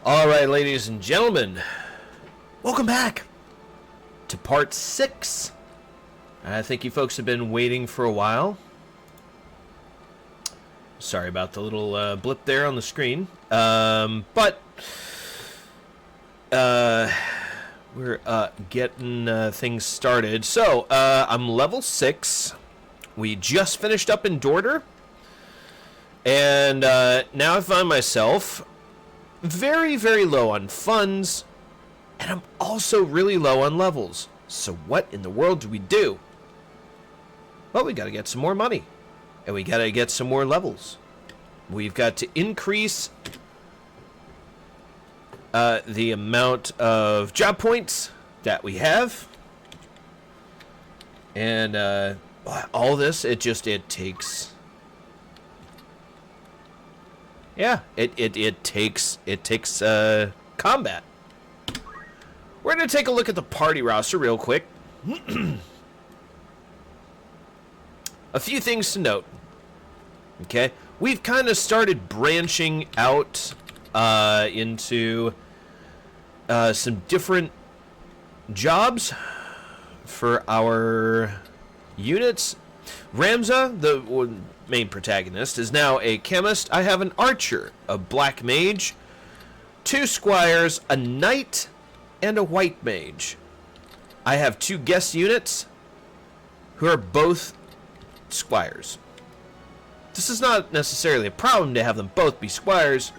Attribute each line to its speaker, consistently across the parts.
Speaker 1: All right, ladies and gentlemen, welcome back to part 6. I think you folks have been waiting for a while. Sorry about the little blip there on the screen. But we're getting things started. So, I'm level 6. We just finished up in Dorter. And now I find myself very, very low on funds, and I'm also really low on levels. So what in the world do we do? Well, we got to get some more money, and we got to get some more levels. We've got to increase the amount of job points that we have, and all this, it takes... Yeah, it takes combat. We're gonna take a look at the party roster real quick. A few things to note. Okay, we've kind of started branching out into some different jobs for our units. Ramza, the main protagonist, is now a chemist. I have an archer, a black mage, 2 squires, a knight, and a white mage. I have 2 guest units who are both squires. This is not necessarily a problem to have them both be squires,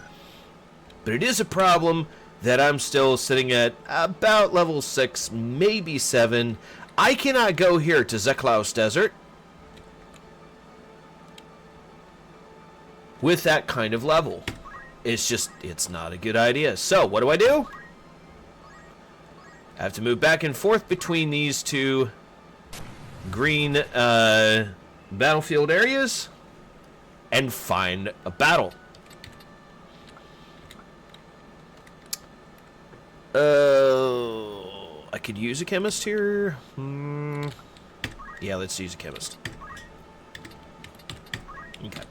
Speaker 1: but it is a problem that I'm still sitting at about level 6, maybe 7. I cannot go here to Zeklaus Desert with that kind of level. It's not a good idea. So, what do? I have to move back and forth between these 2 green battlefield areas and find a battle. I could use a chemist here. Yeah, let's use a chemist. Okay.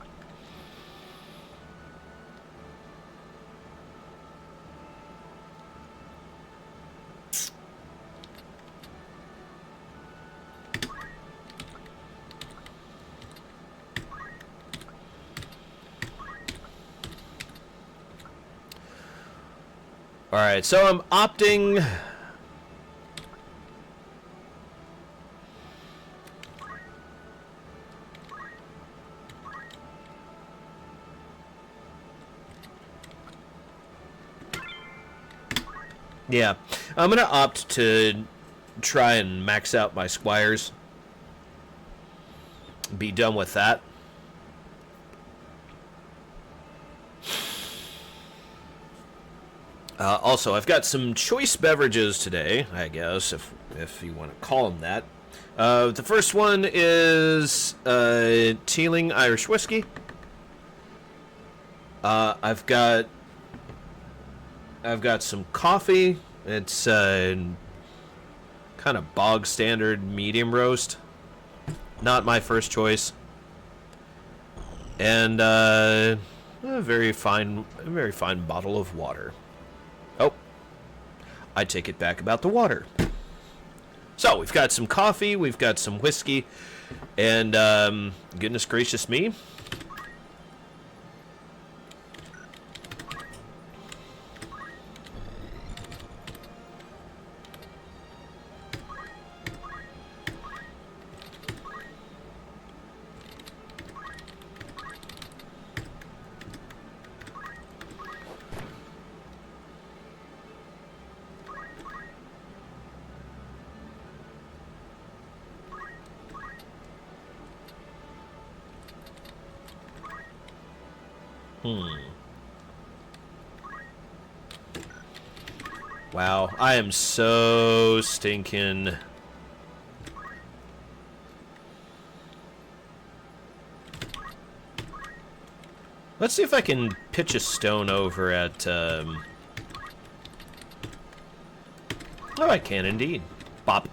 Speaker 1: Alright, so I'm opting... Yeah, I'm going to opt to try and max out my squires. Be done with that. Also, I've got some choice beverages today, I guess, if you want to call them that. The first one is Teeling Irish Whiskey. I've got some coffee. It's kind of bog standard medium roast. Not my first choice. And a very fine bottle of water. Oh, I take it back about the water. So we've got some coffee, we've got some whiskey, and goodness gracious me. Wow, I am so stinking... Let's see if I can pitch a stone over at, Oh, I can indeed. Bop.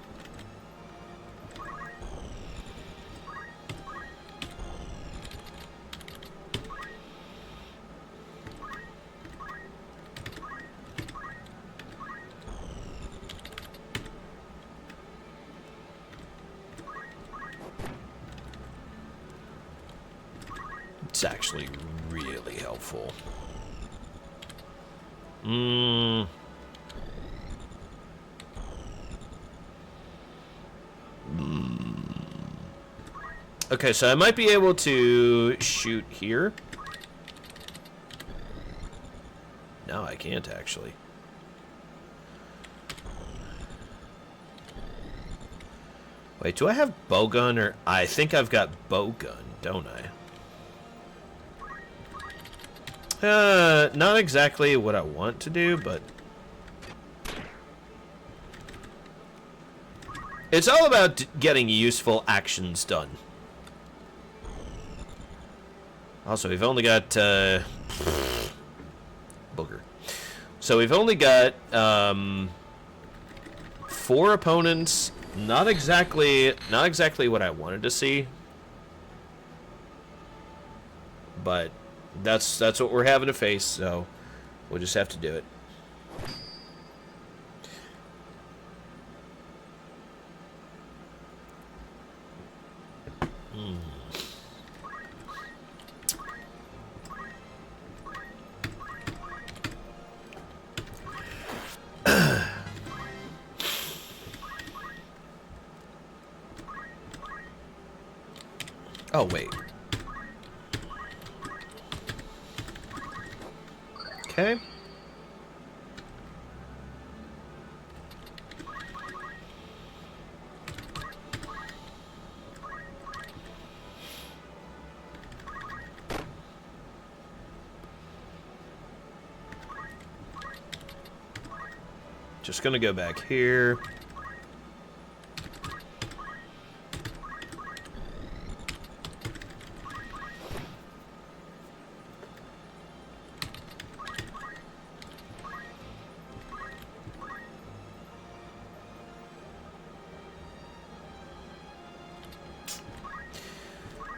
Speaker 1: That's actually really helpful. Okay, so I might be able to shoot here. No, I can't actually. Wait, do I have bowgun or... I think I've got bowgun, don't I? Not exactly what I want to do, but... It's all about getting useful actions done. Also, we've only got, booger. So we've only got, 4 opponents. Not exactly what I wanted to see. But that's what we're having to face, so we'll just have to do it. Oh, wait. Okay. Just gonna go back here.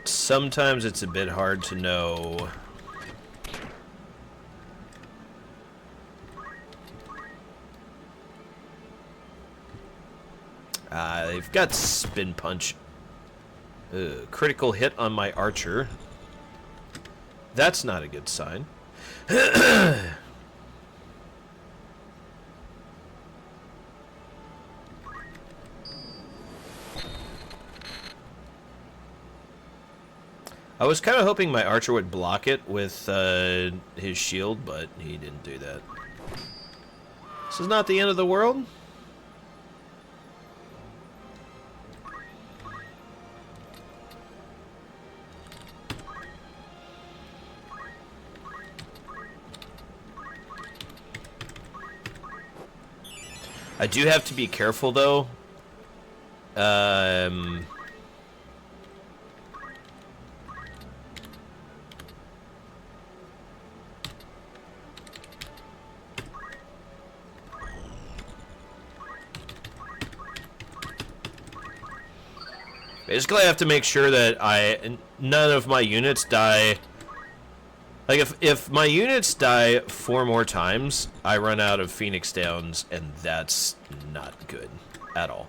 Speaker 1: Sometimes it's a bit hard to know. They've got spin punch. Critical hit on my archer. That's not a good sign. I was kind of hoping my archer would block it with his shield, but he didn't do that. This is not the end of the world. I do have to be careful, though. Basically, I have to make sure that none of my units die. Like, if my units die 4 more times, I run out of Phoenix Downs, and that's not good at all.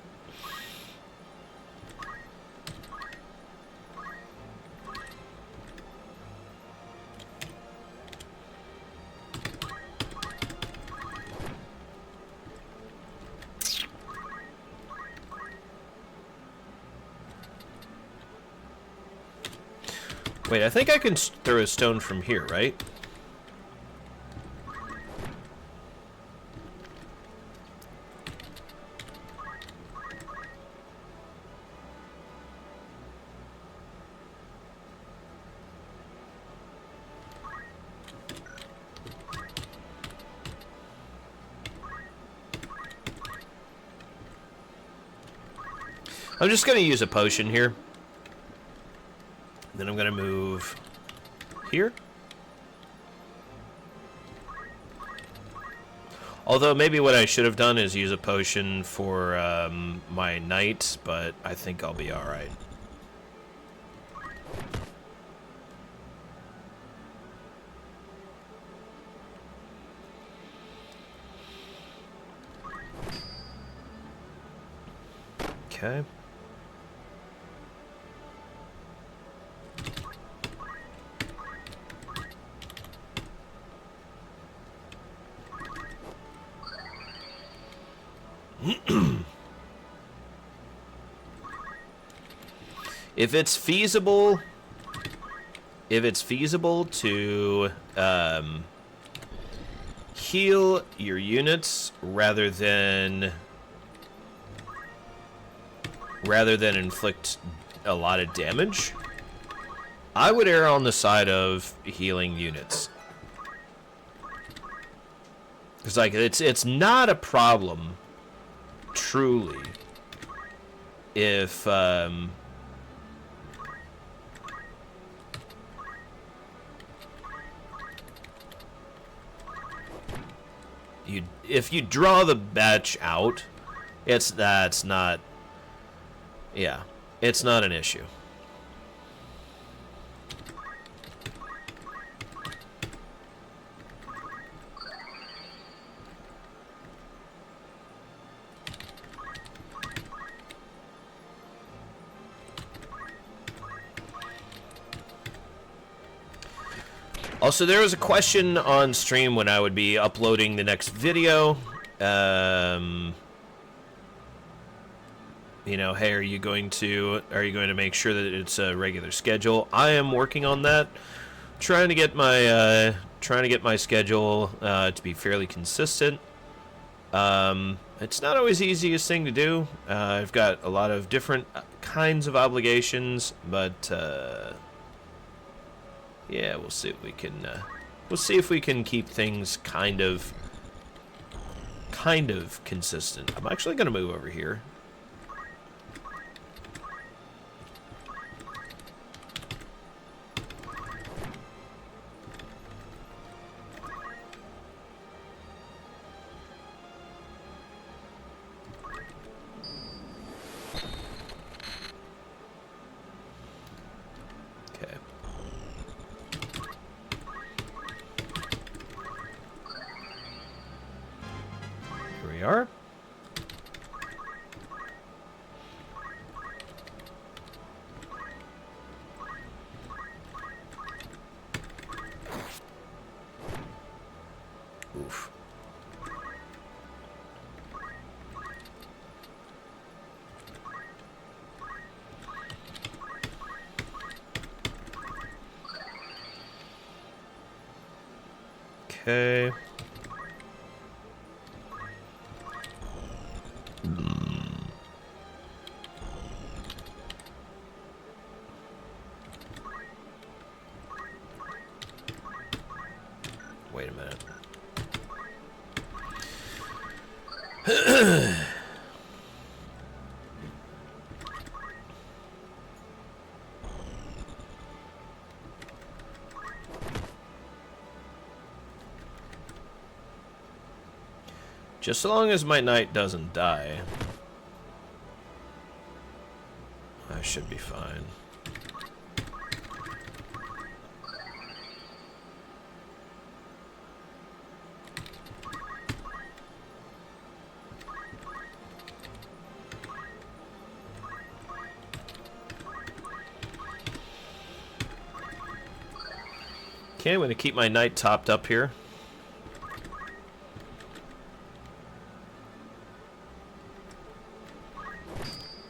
Speaker 1: Wait, I think I can throw a stone from here, right? I'm just gonna use a potion here. Then I'm gonna move here. Although maybe what I should have done is use a potion for my knight, but I think I'll be alright. Okay. If it's feasible to heal your units rather than inflict a lot of damage, I would err on the side of healing units. Because like it's not a problem truly if if you draw the batch out, it's not an issue. Also, there was a question on stream when I would be uploading the next video. You know, hey, are you going to make sure that it's a regular schedule? I am working on that, trying to get my schedule to be fairly consistent. It's not always the easiest thing to do. I've got a lot of different kinds of obligations, but yeah, we'll see if we can. We'll see if we can keep things kind of consistent. I'm actually gonna move over here. Are. Oof. Okay. Wait a minute. Just so long as my knight doesn't die, I should be fine. Okay, I'm going to keep my knight topped up here.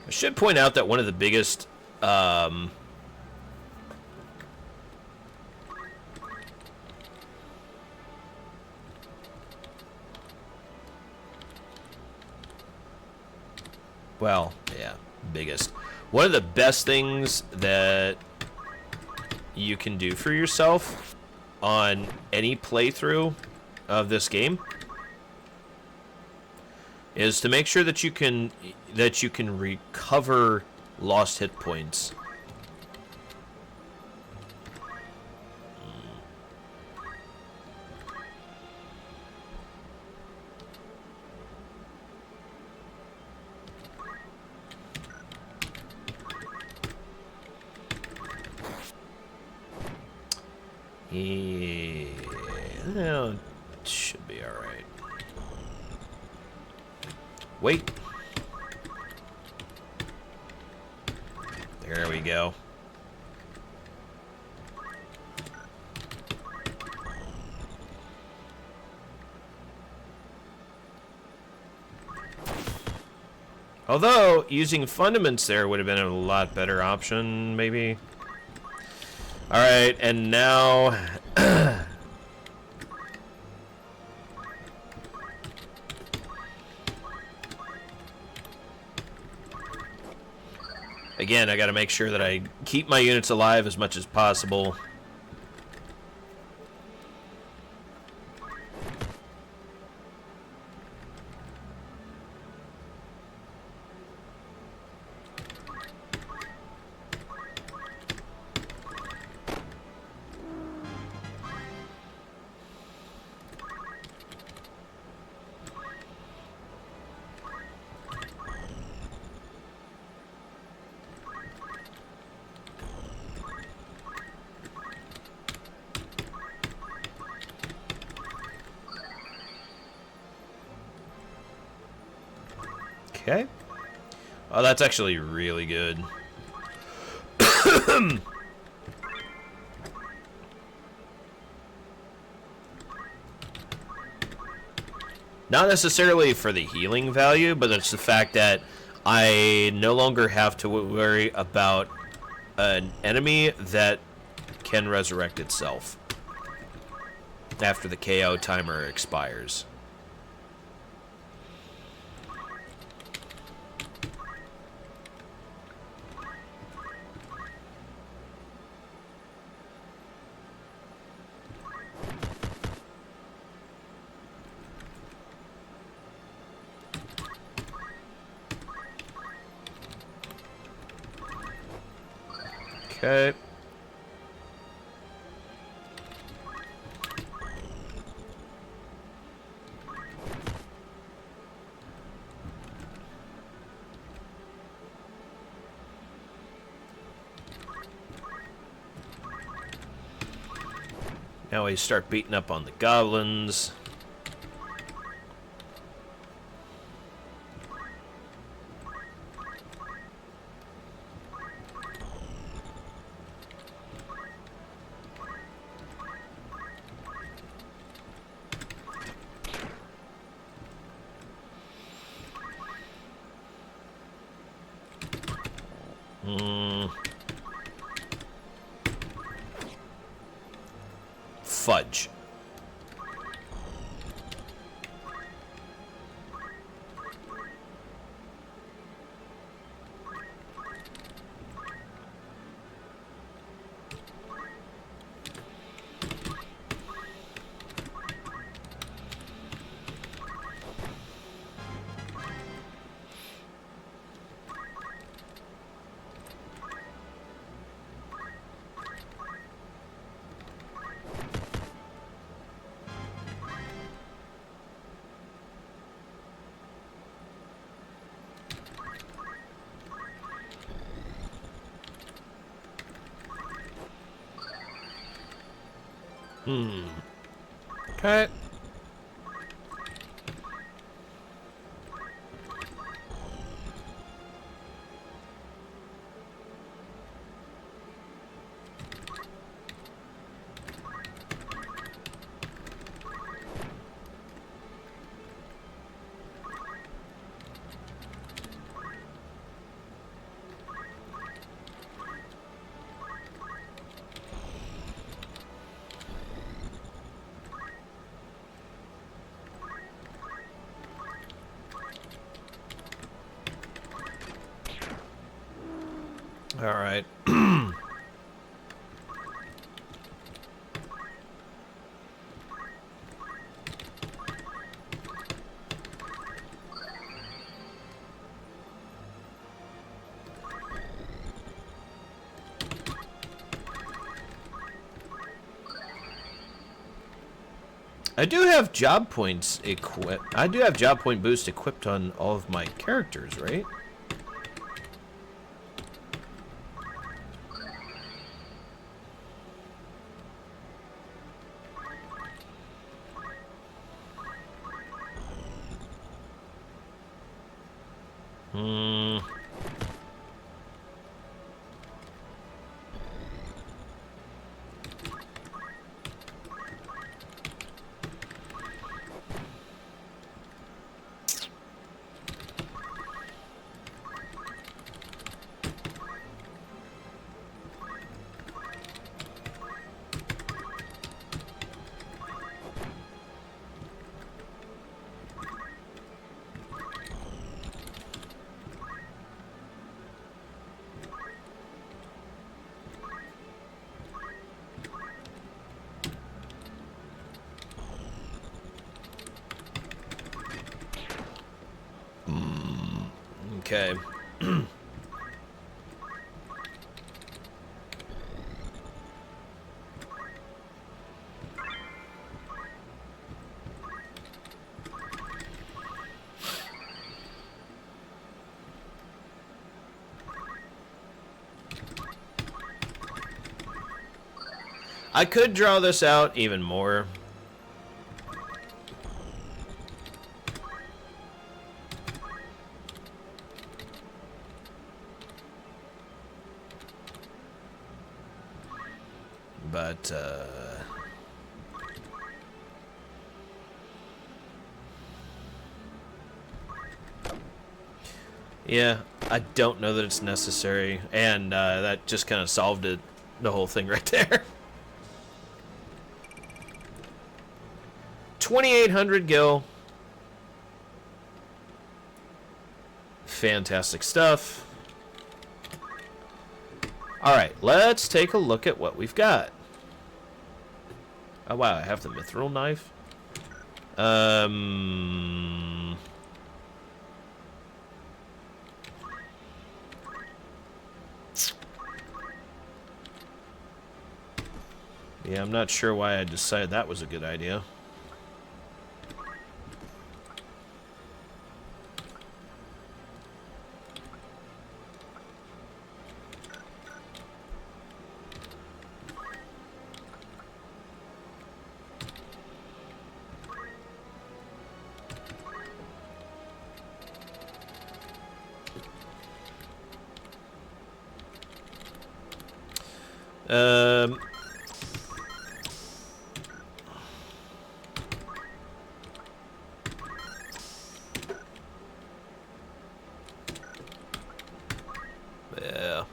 Speaker 1: I should point out that one of the biggest well, yeah, biggest. One of the best things that you can do for yourself on any playthrough of this game is to make sure that you can recover lost hit points. Yeah, well, it should be all right. Wait. There we go. Although, using fundaments there would have been a lot better option, maybe. Alright, and now... Again, I gotta make sure that I keep my units alive as much as possible. Okay. Oh, that's actually really good. Not necessarily for the healing value, but it's the fact that I no longer have to worry about an enemy that can resurrect itself after the KO timer expires. Okay. Now we start beating up on the goblins. Fudge. Okay. All right. I do have job points equipped. I do have job point boost equipped on all of my characters, right? Okay. I could draw this out even more. But, yeah, I don't know that it's necessary, and that just kind of solved it, the whole thing right there. 2,800 gil. Fantastic stuff. Alright, let's take a look at what we've got. Oh wow, I have the mithril knife. Yeah, I'm not sure why I decided that was a good idea. Yeah.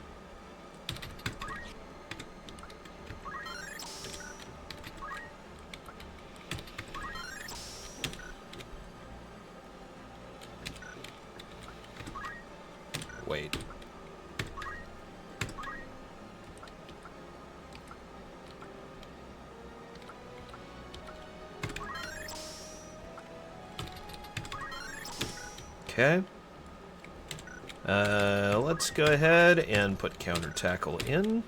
Speaker 1: Wait. Okay. Let's go ahead and put counter tackle in.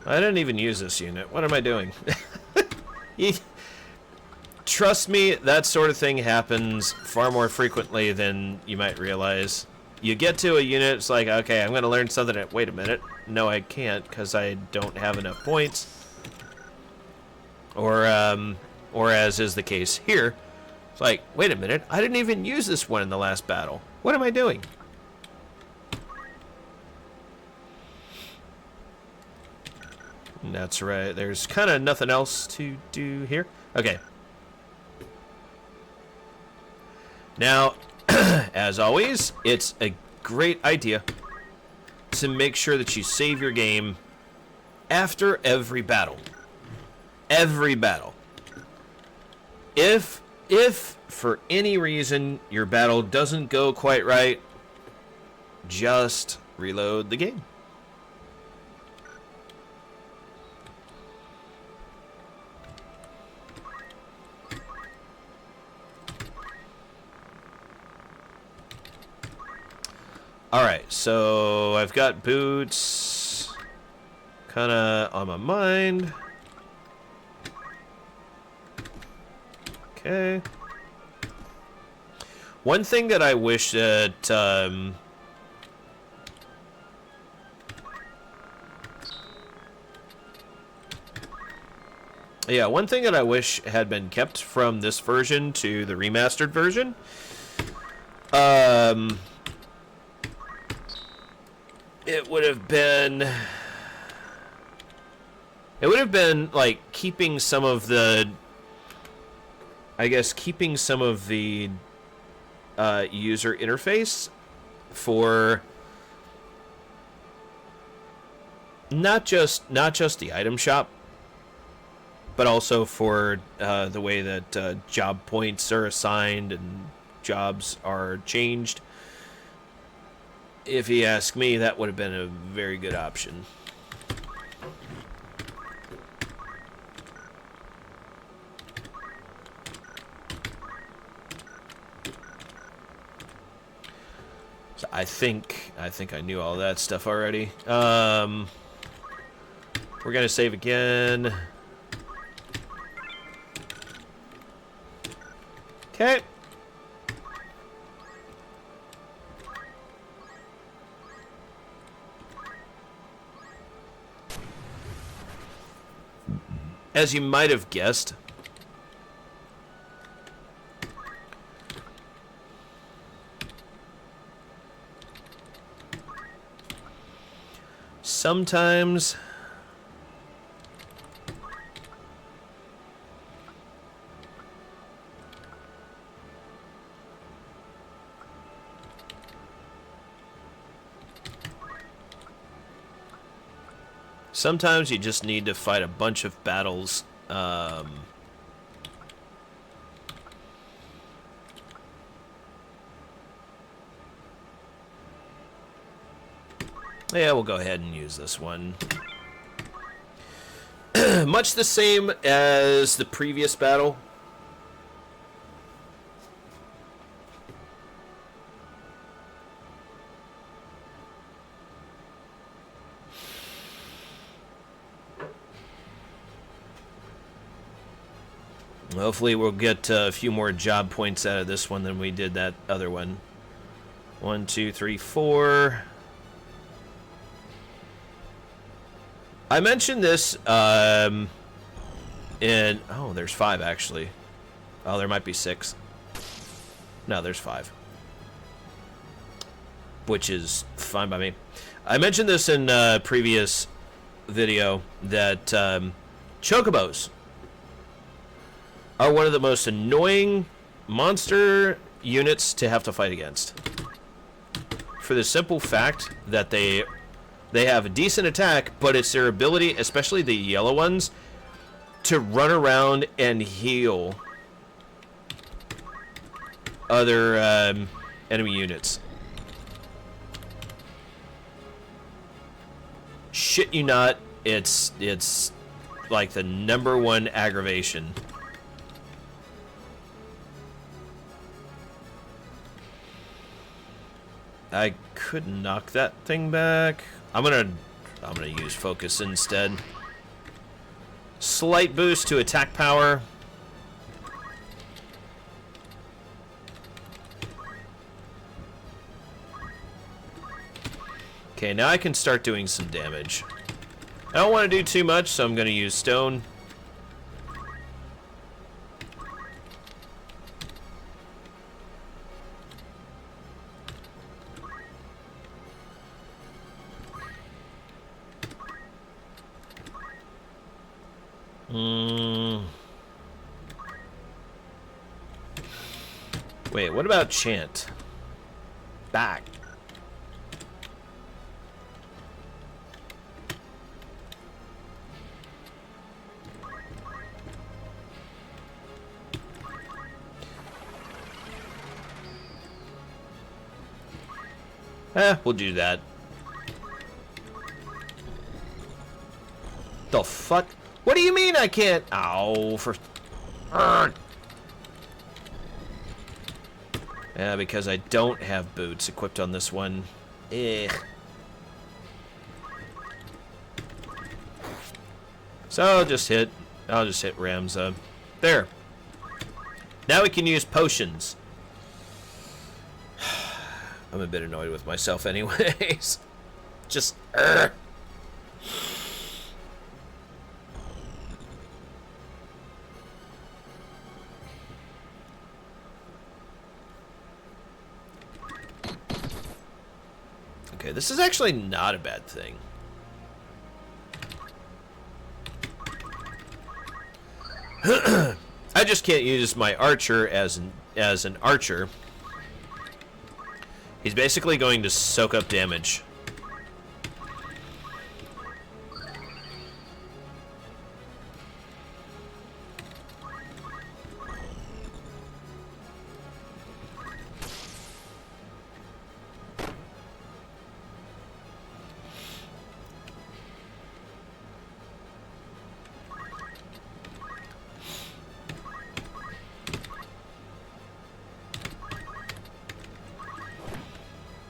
Speaker 1: I didn't even use this unit. What am I doing? Trust me, that sort of thing happens far more frequently than you might realize. You get to a unit, it's like, okay, I'm going to learn something. Wait a minute. No, I can't because I don't have enough points. Or as is the case here, it's like, wait a minute, I didn't even use this one in the last battle. What am I doing? And that's right. There's kind of nothing else to do here. Okay. Now, as always, it's a great idea to make sure that you save your game after every battle. Every battle. If for any reason your battle doesn't go quite right, just reload the game. Alright, so I've got boots kind of on my mind. Okay. One thing that I wish that yeah, one thing that I wish had been kept from this version to the remastered version, it would have been like keeping some of the, I guess, keeping some of the user interface for not just the item shop, but also for the way that job points are assigned and jobs are changed. If you ask me, that would have been a very good option. So I think I knew all that stuff already. We're gonna save again. Okay. As you might have guessed, sometimes you just need to fight a bunch of battles. Yeah, we'll go ahead and use this one. Much the same as the previous battle. Hopefully we'll get a few more job points out of this one than we did that other one. 1, 2, 3, 4. I mentioned this in... Oh, there's 5 actually. Oh, there might be 6. No, there's 5. Which is fine by me. I mentioned this in a previous video that chocobos are one of the most annoying monster units to have to fight against. For the simple fact that they have a decent attack, but it's their ability, especially the yellow ones, to run around and heal other enemy units. Shit you not, it's like the #1 aggravation. I could knock that thing back. I'm gonna use focus instead. Slight boost to attack power. Okay, now I can start doing some damage. I don't want to do too much, so I'm gonna use stone. Wait, what about chant? Back. We'll do that. The fuck? What do you mean I can't? Ow, for... Yeah, because I don't have boots equipped on this one. So I'll just hit Ramza. There. Now we can use potions. I'm a bit annoyed with myself anyways. Just... Okay, this is actually not a bad thing. I just can't use my archer as an archer. He's basically going to soak up damage.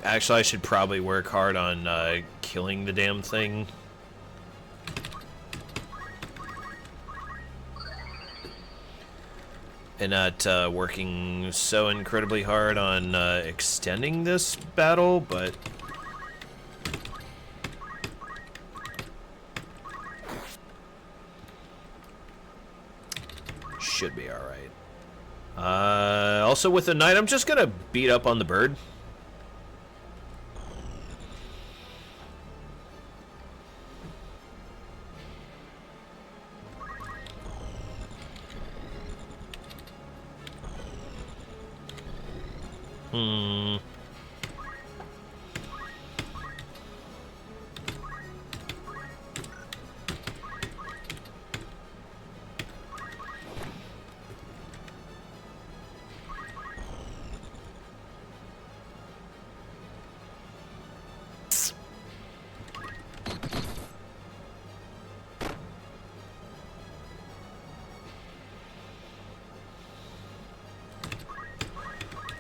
Speaker 1: Actually, I should probably work hard on killing the damn thing. And not working so incredibly hard on extending this battle, but... should be alright. Also with the knight, I'm just gonna beat up on the bird.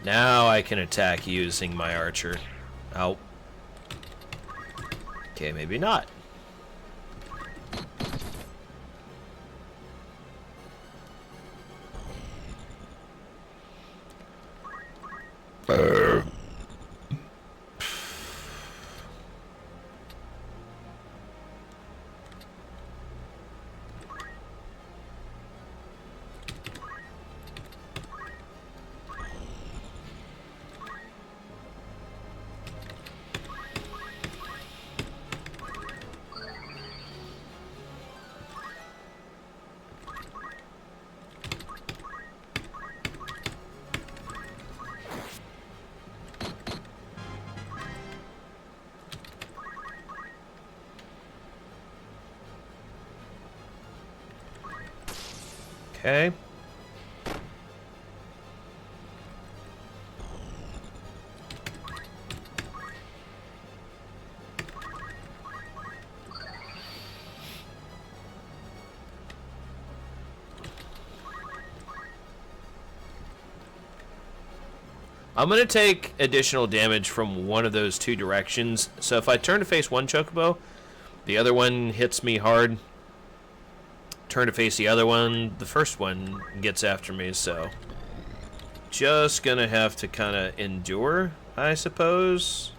Speaker 1: Now I can attack using my archer. Oh. Okay, maybe not. Okay. I'm going to take additional damage from one of those two directions. So if I turn to face one chocobo, the other one hits me hard. Turn to face the other one, the first one gets after me, so just gonna have to kind of endure, I suppose.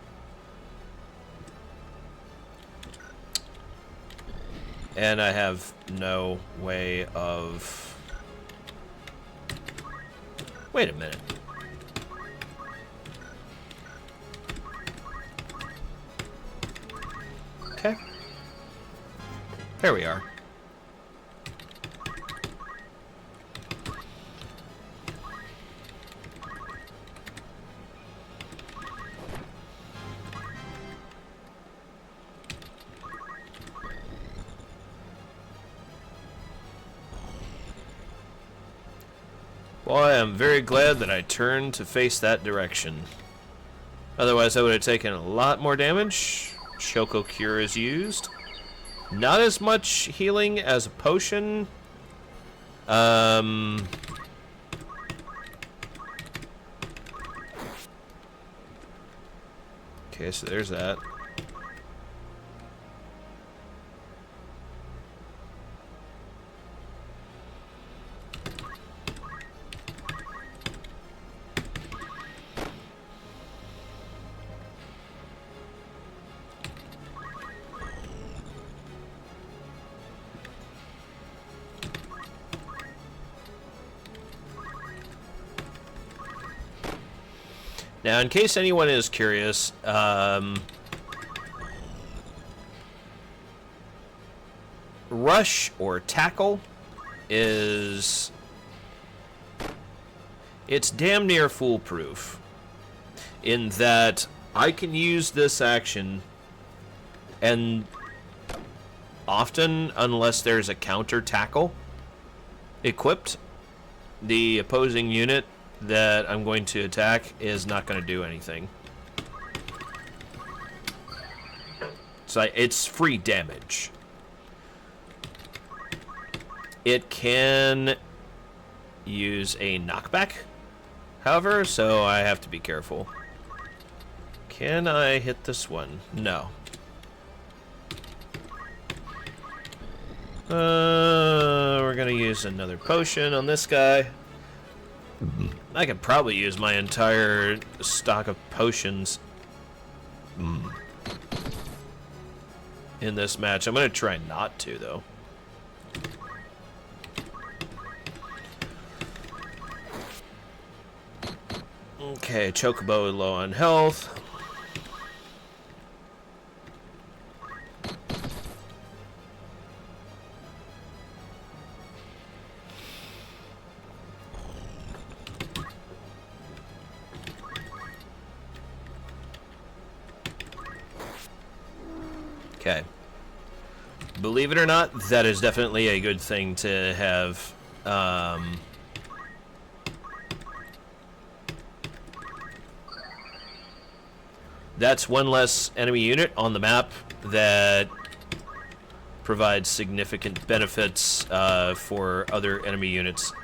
Speaker 1: And I have no way of... Wait a minute. Okay. There we are. Well, I am very glad that I turned to face that direction. Otherwise, I would have taken a lot more damage. Choco Cure is used. Not as much healing as a potion. Okay, so there's that. Now, in case anyone is curious, rush or tackle is... it's damn near foolproof in that I can use this action and often, unless there's a counter tackle equipped, the opposing unit that I'm going to attack is not going to do anything. So it's free damage. It can use a knockback, however, so I have to be careful. Can I hit this one? No. We're gonna use another potion on this guy. I could probably use my entire stock of potions in this match. I'm gonna try not to, though. Okay, Chocobo low on health. Okay. Believe it or not, that is definitely a good thing to have. That's one less enemy unit on the map that provides significant benefits for other enemy units.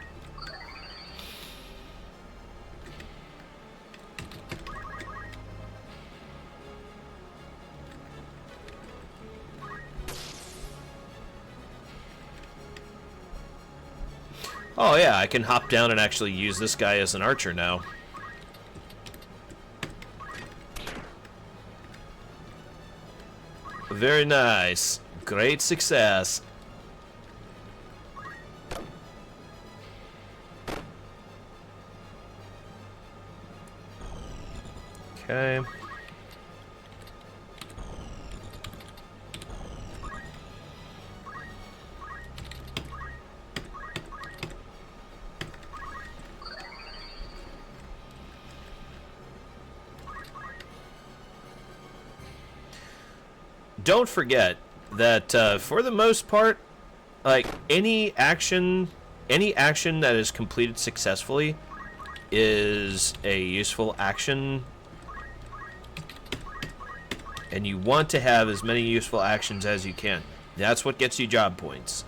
Speaker 1: Oh yeah, I can hop down and actually use this guy as an archer now. Very nice. Great success. Okay. Don't forget that for the most part, like any action that is completed successfully is a useful action, and you want to have as many useful actions as you can. That's what gets you job points.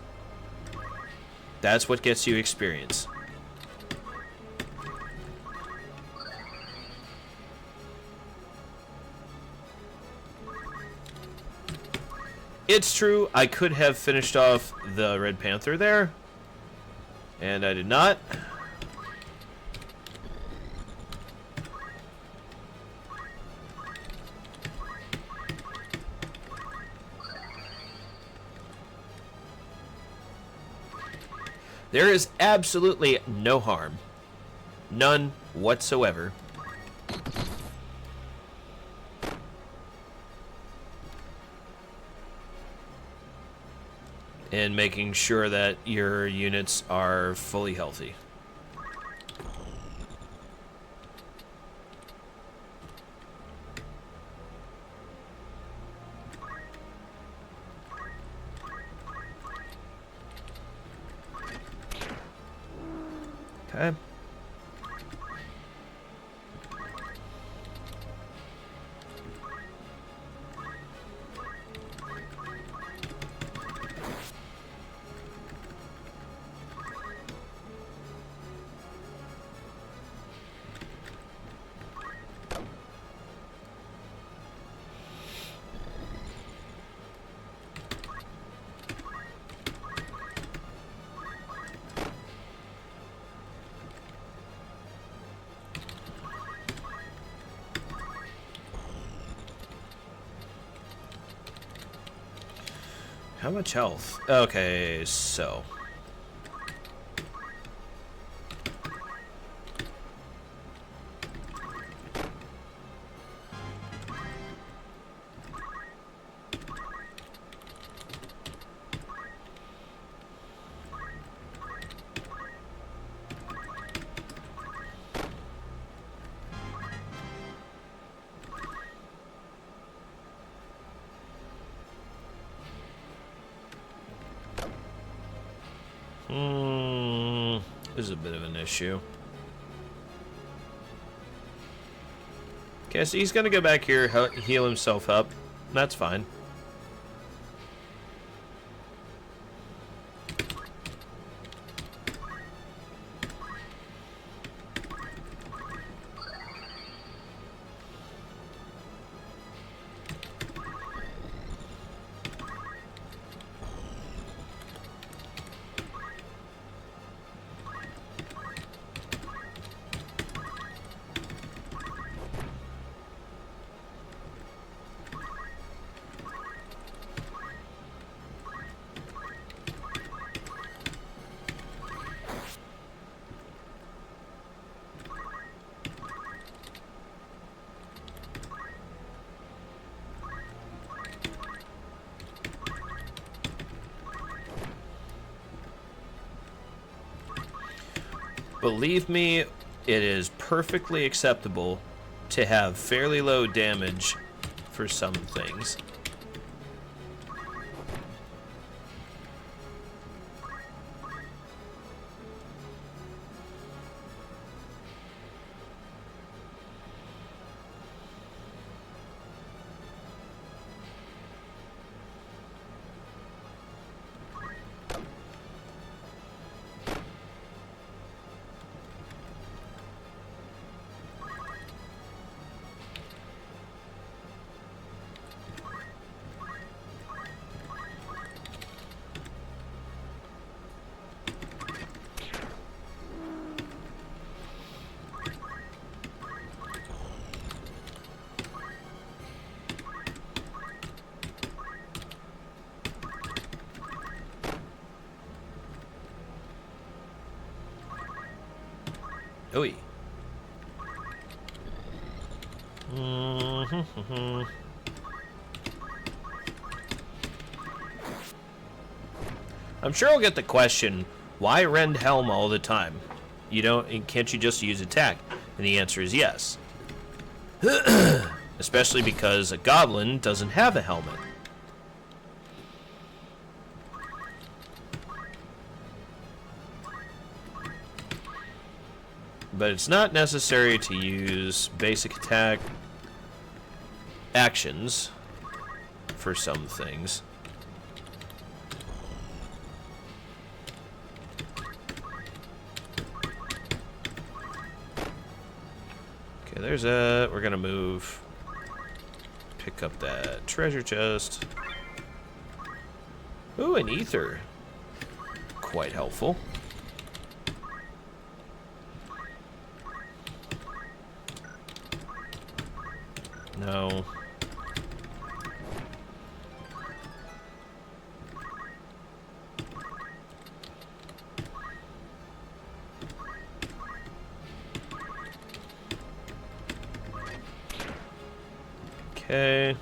Speaker 1: That's what gets you experience. It's true, I could have finished off the Red Panther there, and I did not. There is absolutely no harm. None whatsoever. And making sure that your units are fully healthy. Okay. How much health? Okay, so. This is a bit of an issue. Okay, so he's gonna go back here, heal himself up. That's fine. Believe me, it is perfectly acceptable to have fairly low damage for some things. Oy. I'm sure I'll get the question, why rend helm all the time? Can't you just use attack? And the answer is yes. Especially because a goblin doesn't have a helmet. But it's not necessary to use basic attack actions for some things. Okay, we're gonna move, pick up that treasure chest. Ooh, an ether. Quite helpful. No. Okay.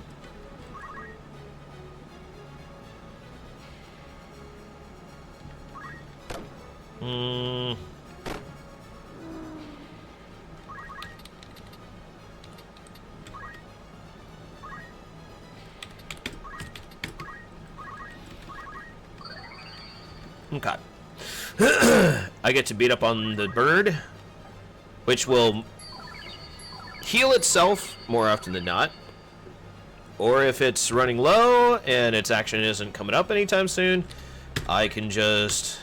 Speaker 1: Okay. I get to beat up on the bird, which will heal itself more often than not. Or if it's running low and its action isn't coming up anytime soon, I can just...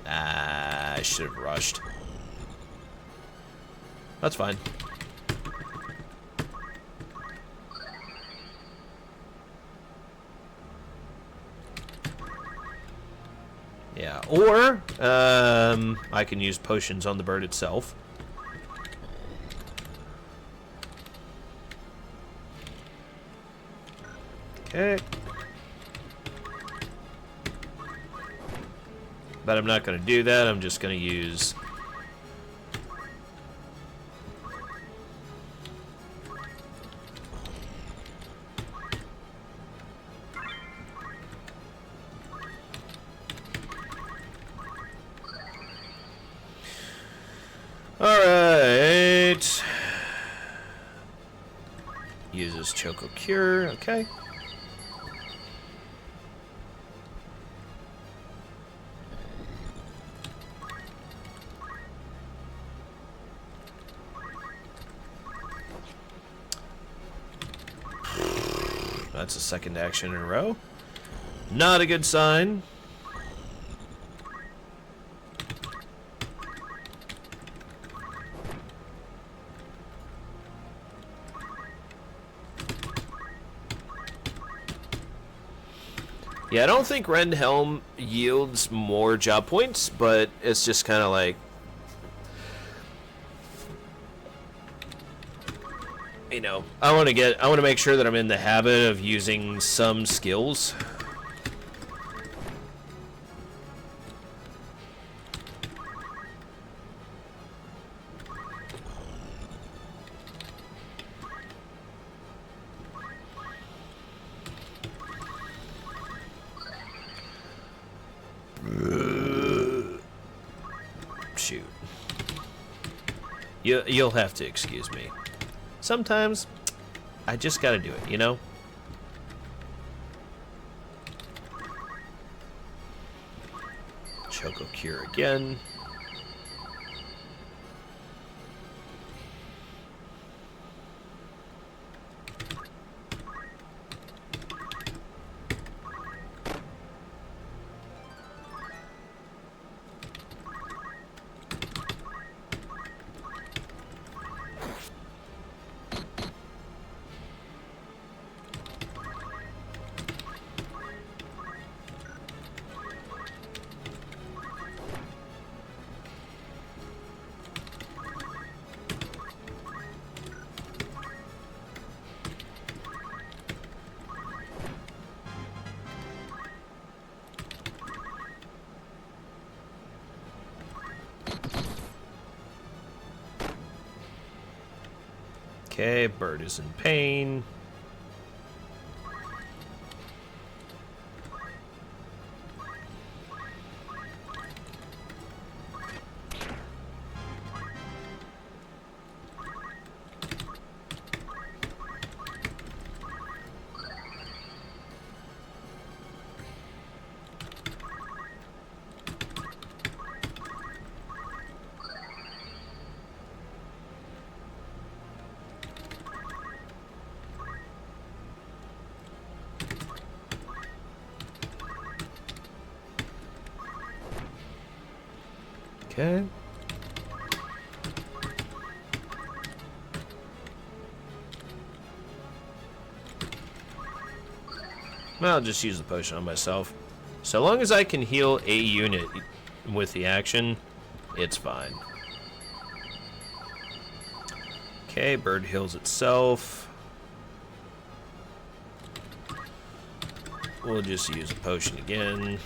Speaker 1: I should have rushed. That's fine. Yeah, or I can use potions on the bird itself. Okay. But I'm not going to do that. I'm just going to use... Alright. Uses Choco Cure. Okay. That's a second action in a row. Not a good sign. Yeah, I don't think Rend Helm yields more job points, but it's just kind of like... You know, I want to make sure that I'm in the habit of using some skills. You'll have to excuse me. Sometimes I just gotta do it, you know? Choco Cure again. Okay, bird is in pain. Okay. I'll just use the potion on myself. So long as I can heal a unit with the action, it's fine. Okay, bird heals itself. We'll just use a potion again.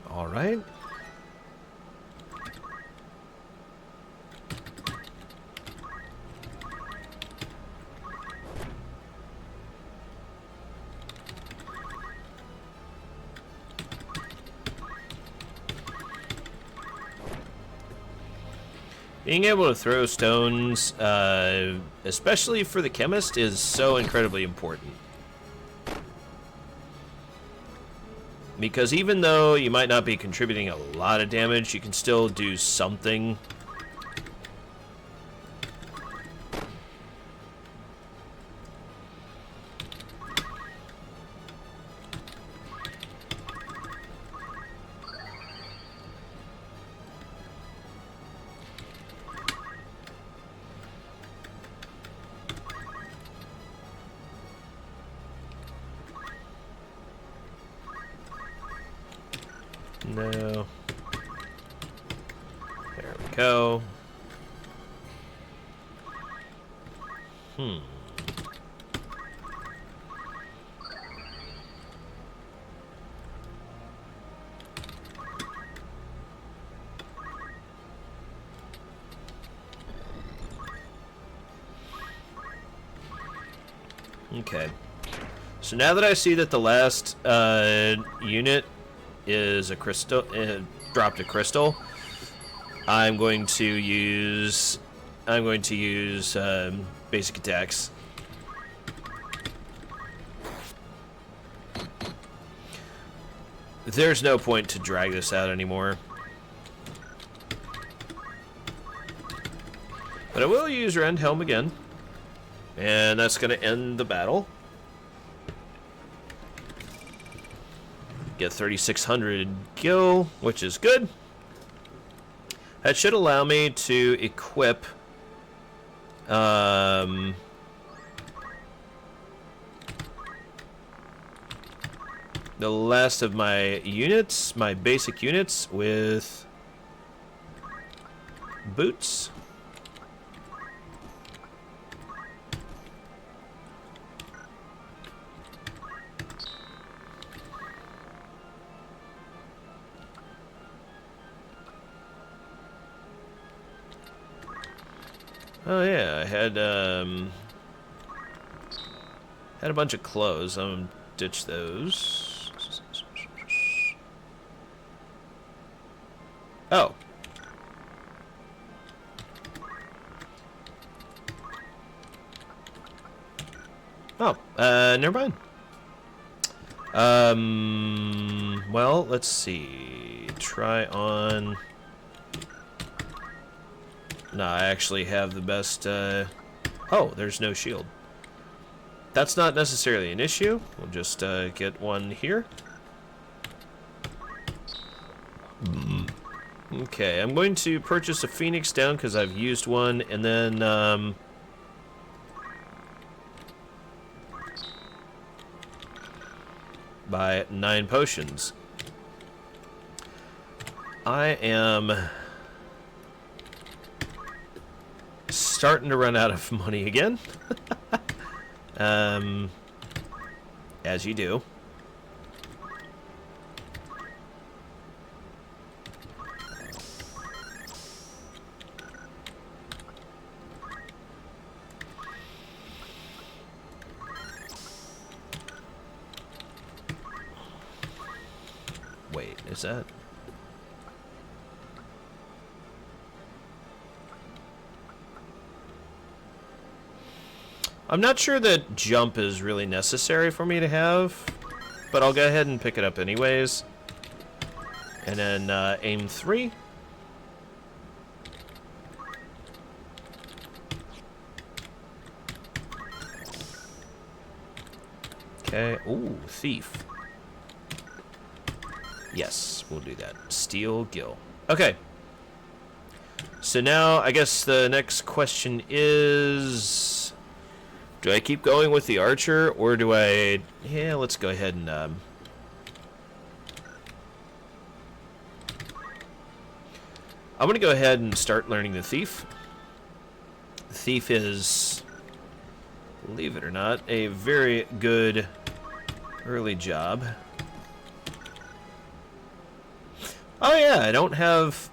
Speaker 1: All right. Being able to throw stones, especially for the chemist, is so incredibly important. Because even though you might not be contributing a lot of damage, you can still do something. No. There we go. Okay. So now that I see that the last unit is a crystal, dropped a crystal, I'm going to use basic attacks. There's no point to drag this out anymore. But I will use Rend Helm again. And that's going to end the battle. Get 3,600 gil, which is good. That should allow me to equip the last of my units, my basic units, with boots. Oh yeah, I had a bunch of clothes. I'm gonna ditch those. Oh. Oh, never mind. Well, let's see. Try on... Nah, I actually have the best, Oh, there's no shield. That's not necessarily an issue. We'll just, get one here. Okay, I'm going to purchase a Phoenix Down because I've used one, and then, buy 9 potions. I am starting to run out of money again. As you do. Wait, is that... I'm not sure that jump is really necessary for me to have, but I'll go ahead and pick it up anyways. And then aim 3. Okay, ooh, thief. Yes, we'll do that. Steel Gill. Okay. So now, I guess the next question is... Do I keep going with the archer, or do I... Yeah, let's go ahead and... I'm going to go ahead and start learning the thief. The thief is, believe it or not, a very good early job. Oh yeah, I don't have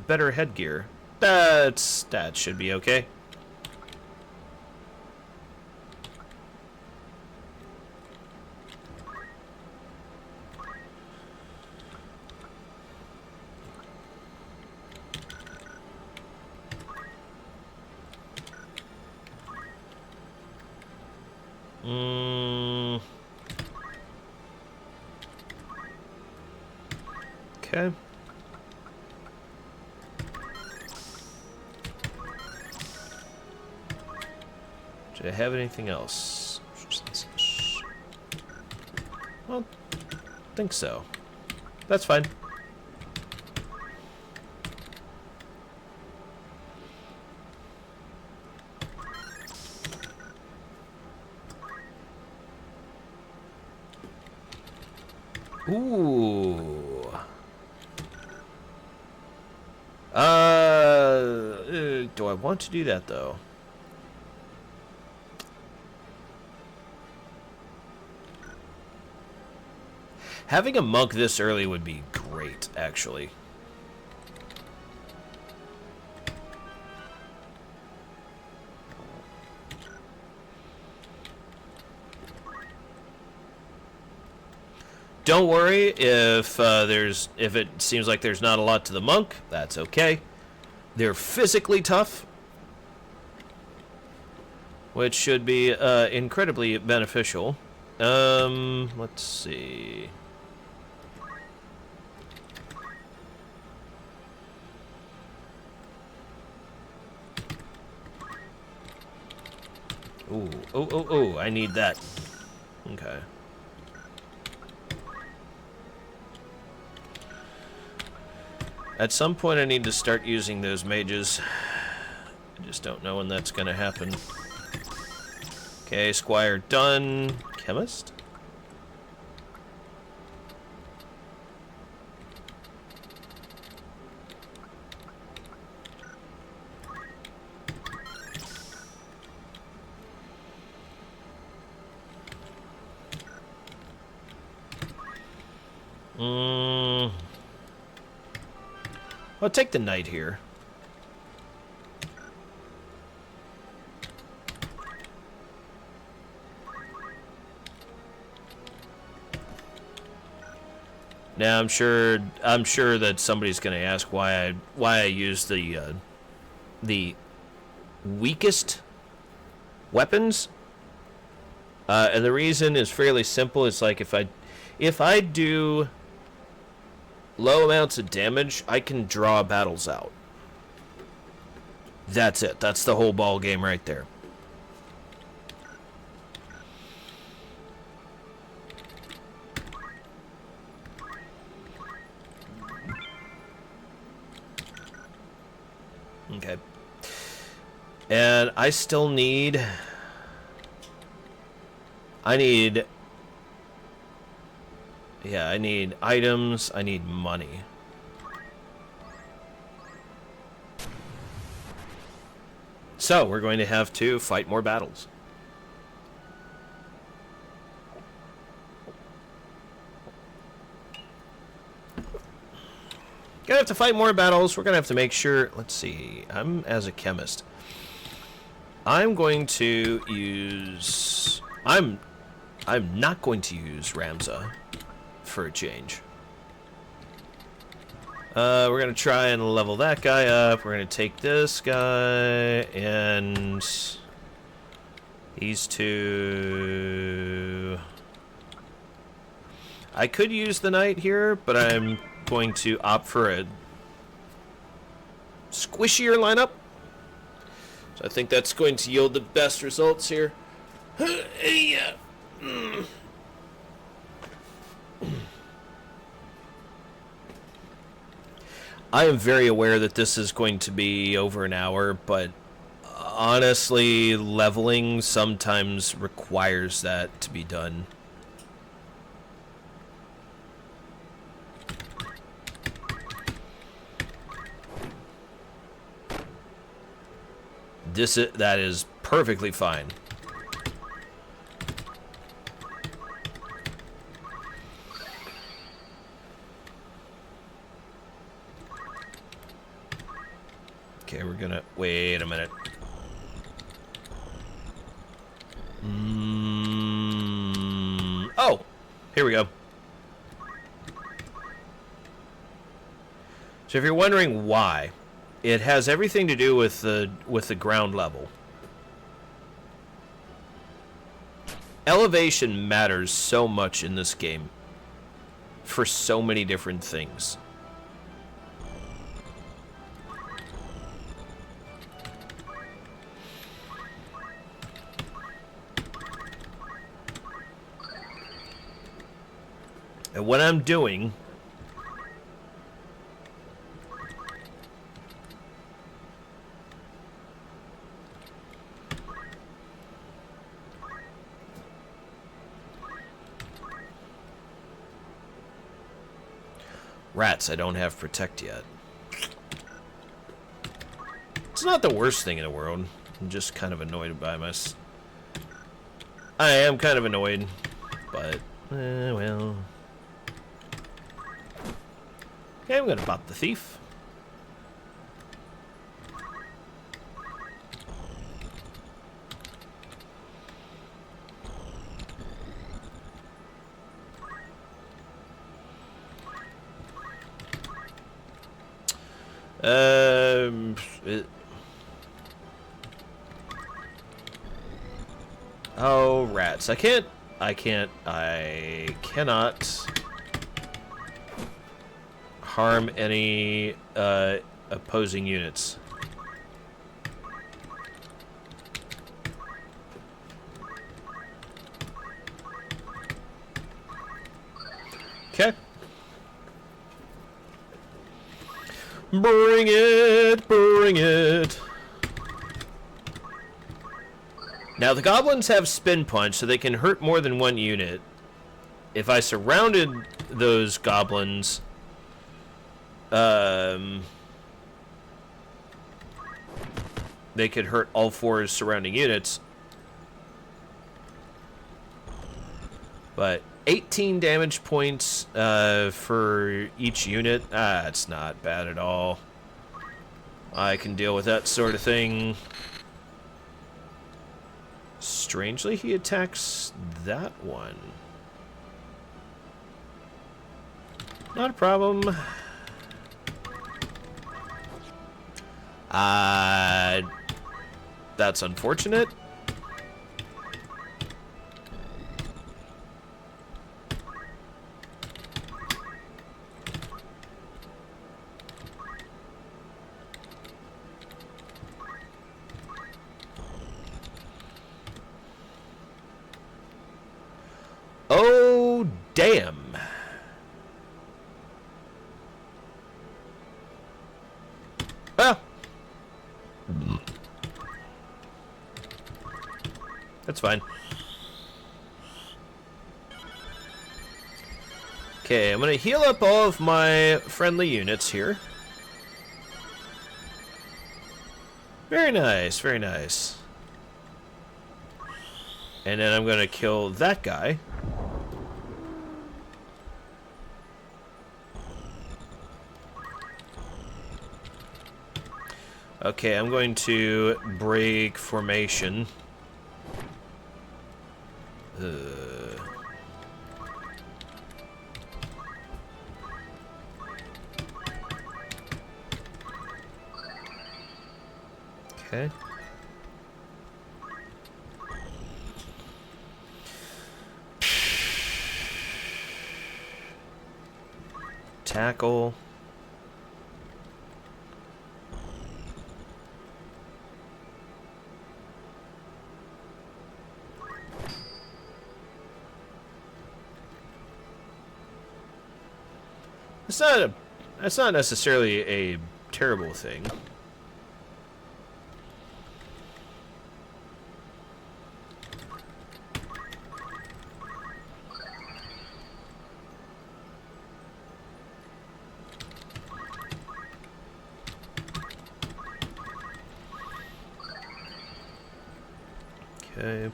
Speaker 1: better headgear. That should be okay. Okay. Do I have anything else? Well, I think so. That's fine. Ooh. Do I want to do that though? Having a monk this early would be great, actually. Don't worry if if it seems like there's not a lot to the monk. That's okay. They're physically tough, which should be incredibly beneficial. Let's see. Ooh, oh, I need that. Okay. At some point I need to start using those mages. I just don't know when that's gonna happen. Okay, Squire done. Chemist? I'll take the knight here. Now I'm sure that somebody's going to ask why I use the weakest weapons. And the reason is fairly simple. It's like if I do low amounts of damage, I can draw battles out. That's it. That's the whole ball game right there. Okay. And I still need... I need items, I need money. So, we're going to have to fight more battles. Gonna have to fight more battles. We're gonna have to make sure... Let's see. I'm as a chemist. I'm going to use... I'm not going to use Ramza for a change. We're gonna try and level that guy up. We're gonna take this guy and these two. I could use the knight here, but I'm going to opt for a squishier lineup. So I think that's going to yield the best results here. Yeah. I am very aware that this is going to be over an hour, but honestly, leveling sometimes requires that to be done. That is perfectly fine. Okay, we're gonna... Wait a minute. Oh! Here we go. So if you're wondering why, it has everything to do with the ground level. Elevation matters so much in this game for so many different things. And what I'm doing rats, I don't have protect yet. It's not the worst thing in the world. I'm just kind of annoyed by my... I am kind of annoyed, but well. Okay, I'm gonna pop the thief. Oh, rats. I cannot harm any opposing units. Okay. Bring it, bring it. Now the goblins have spin punch, so they can hurt more than one unit. If I surrounded those goblins, they could hurt all four surrounding units. But 18 damage points for each unit. It's not bad at all. I can deal with that sort of thing. Strangely, he attacks that one. Not a problem. That's unfortunate. Oh, damn. Well, that's fine. Okay, I'm gonna heal up all of my friendly units here. Very nice, very nice. And then I'm gonna kill that guy. Okay, I'm going to break formation. Okay. Tackle. That's not necessarily a terrible thing. Okay.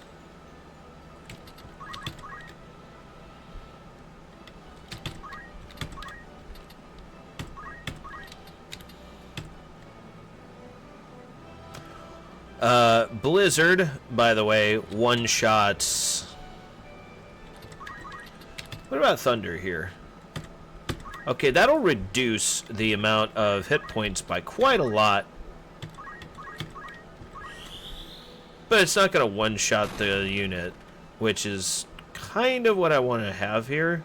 Speaker 1: Blizzard, by the way, one-shots. What about Thunder here? Okay, that'll reduce the amount of hit points by quite a lot. But it's not going to one-shot the unit, which is kind of what I want to have here.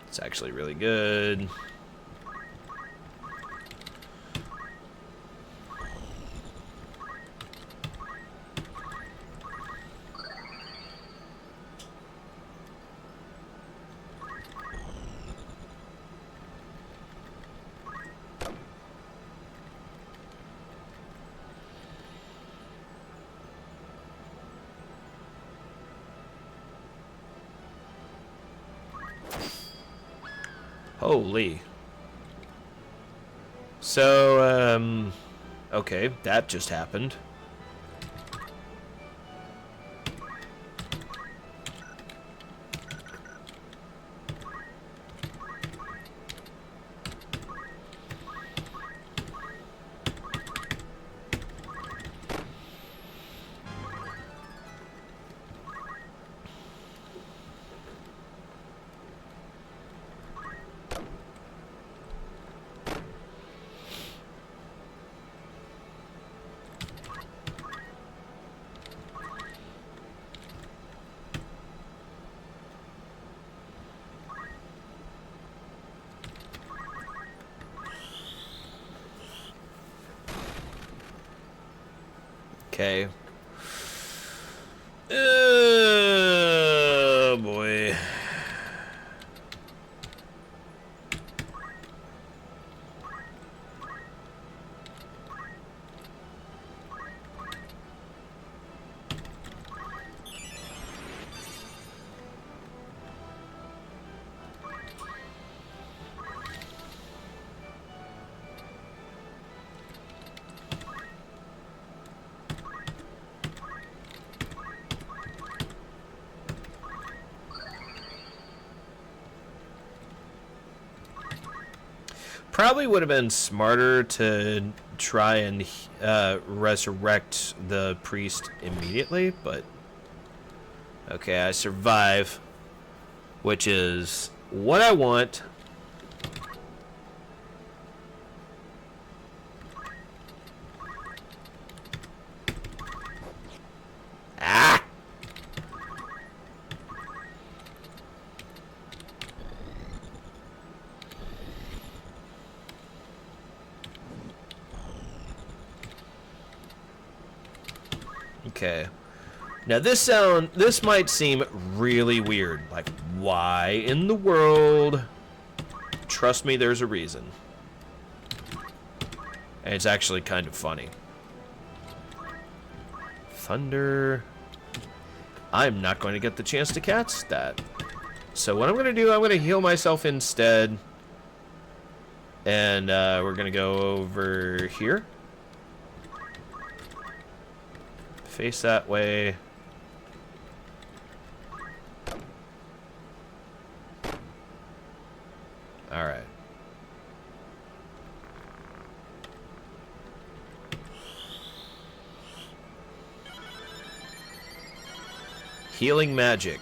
Speaker 1: It's actually really good. Holy. So, okay, that just happened. Okay. Oh, boy. Probably would have been smarter to try and resurrect the priest immediately, but okay, I survive, which is what I want. Ah! Okay. Now this might seem really weird. Like, why in the world? Trust me, there's a reason. And it's actually kind of funny. Thunder. I'm not going to get the chance to catch that. So what I'm going to do, I'm going to heal myself instead. And we're going to go over here. Face that way. Alright. Healing magic,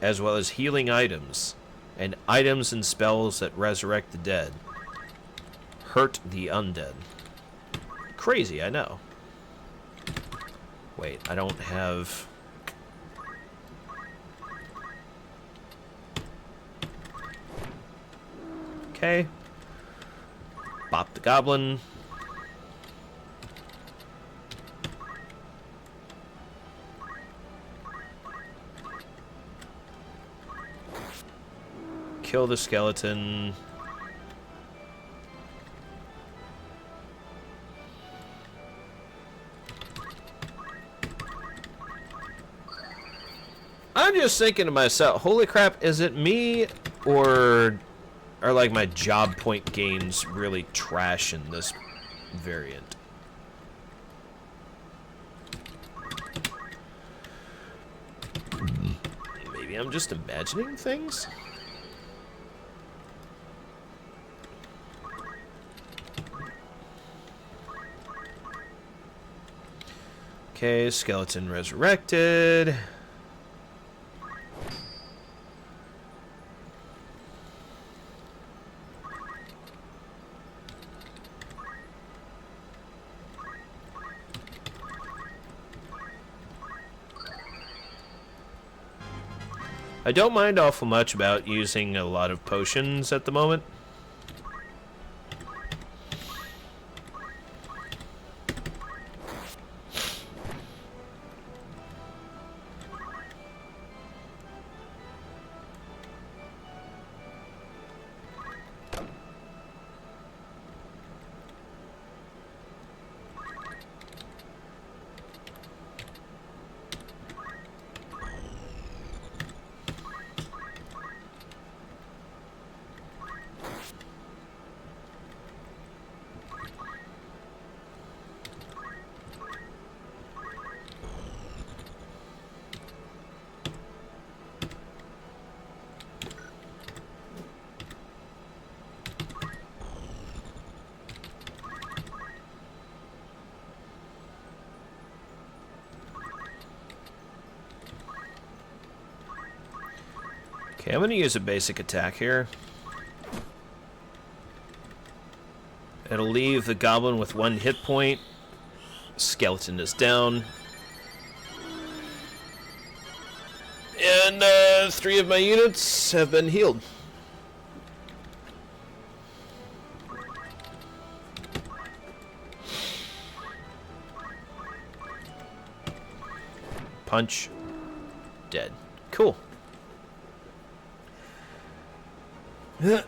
Speaker 1: as well as healing items, and items and spells that resurrect the dead. Hurt the undead. Crazy, I know. Wait, I don't have... Okay. Bop the goblin. Kill the skeleton. I'm just thinking to myself, holy crap, is it me or are like my job point gains really trash in this variant? Maybe I'm just imagining things? Okay, skeleton resurrected. I don't mind awful much about using a lot of potions at the moment. Okay, I'm gonna use a basic attack here. It'll leave the goblin with 1 hit point. Skeleton is down. And 3 of my units have been healed. Punch. Dead. Cool. I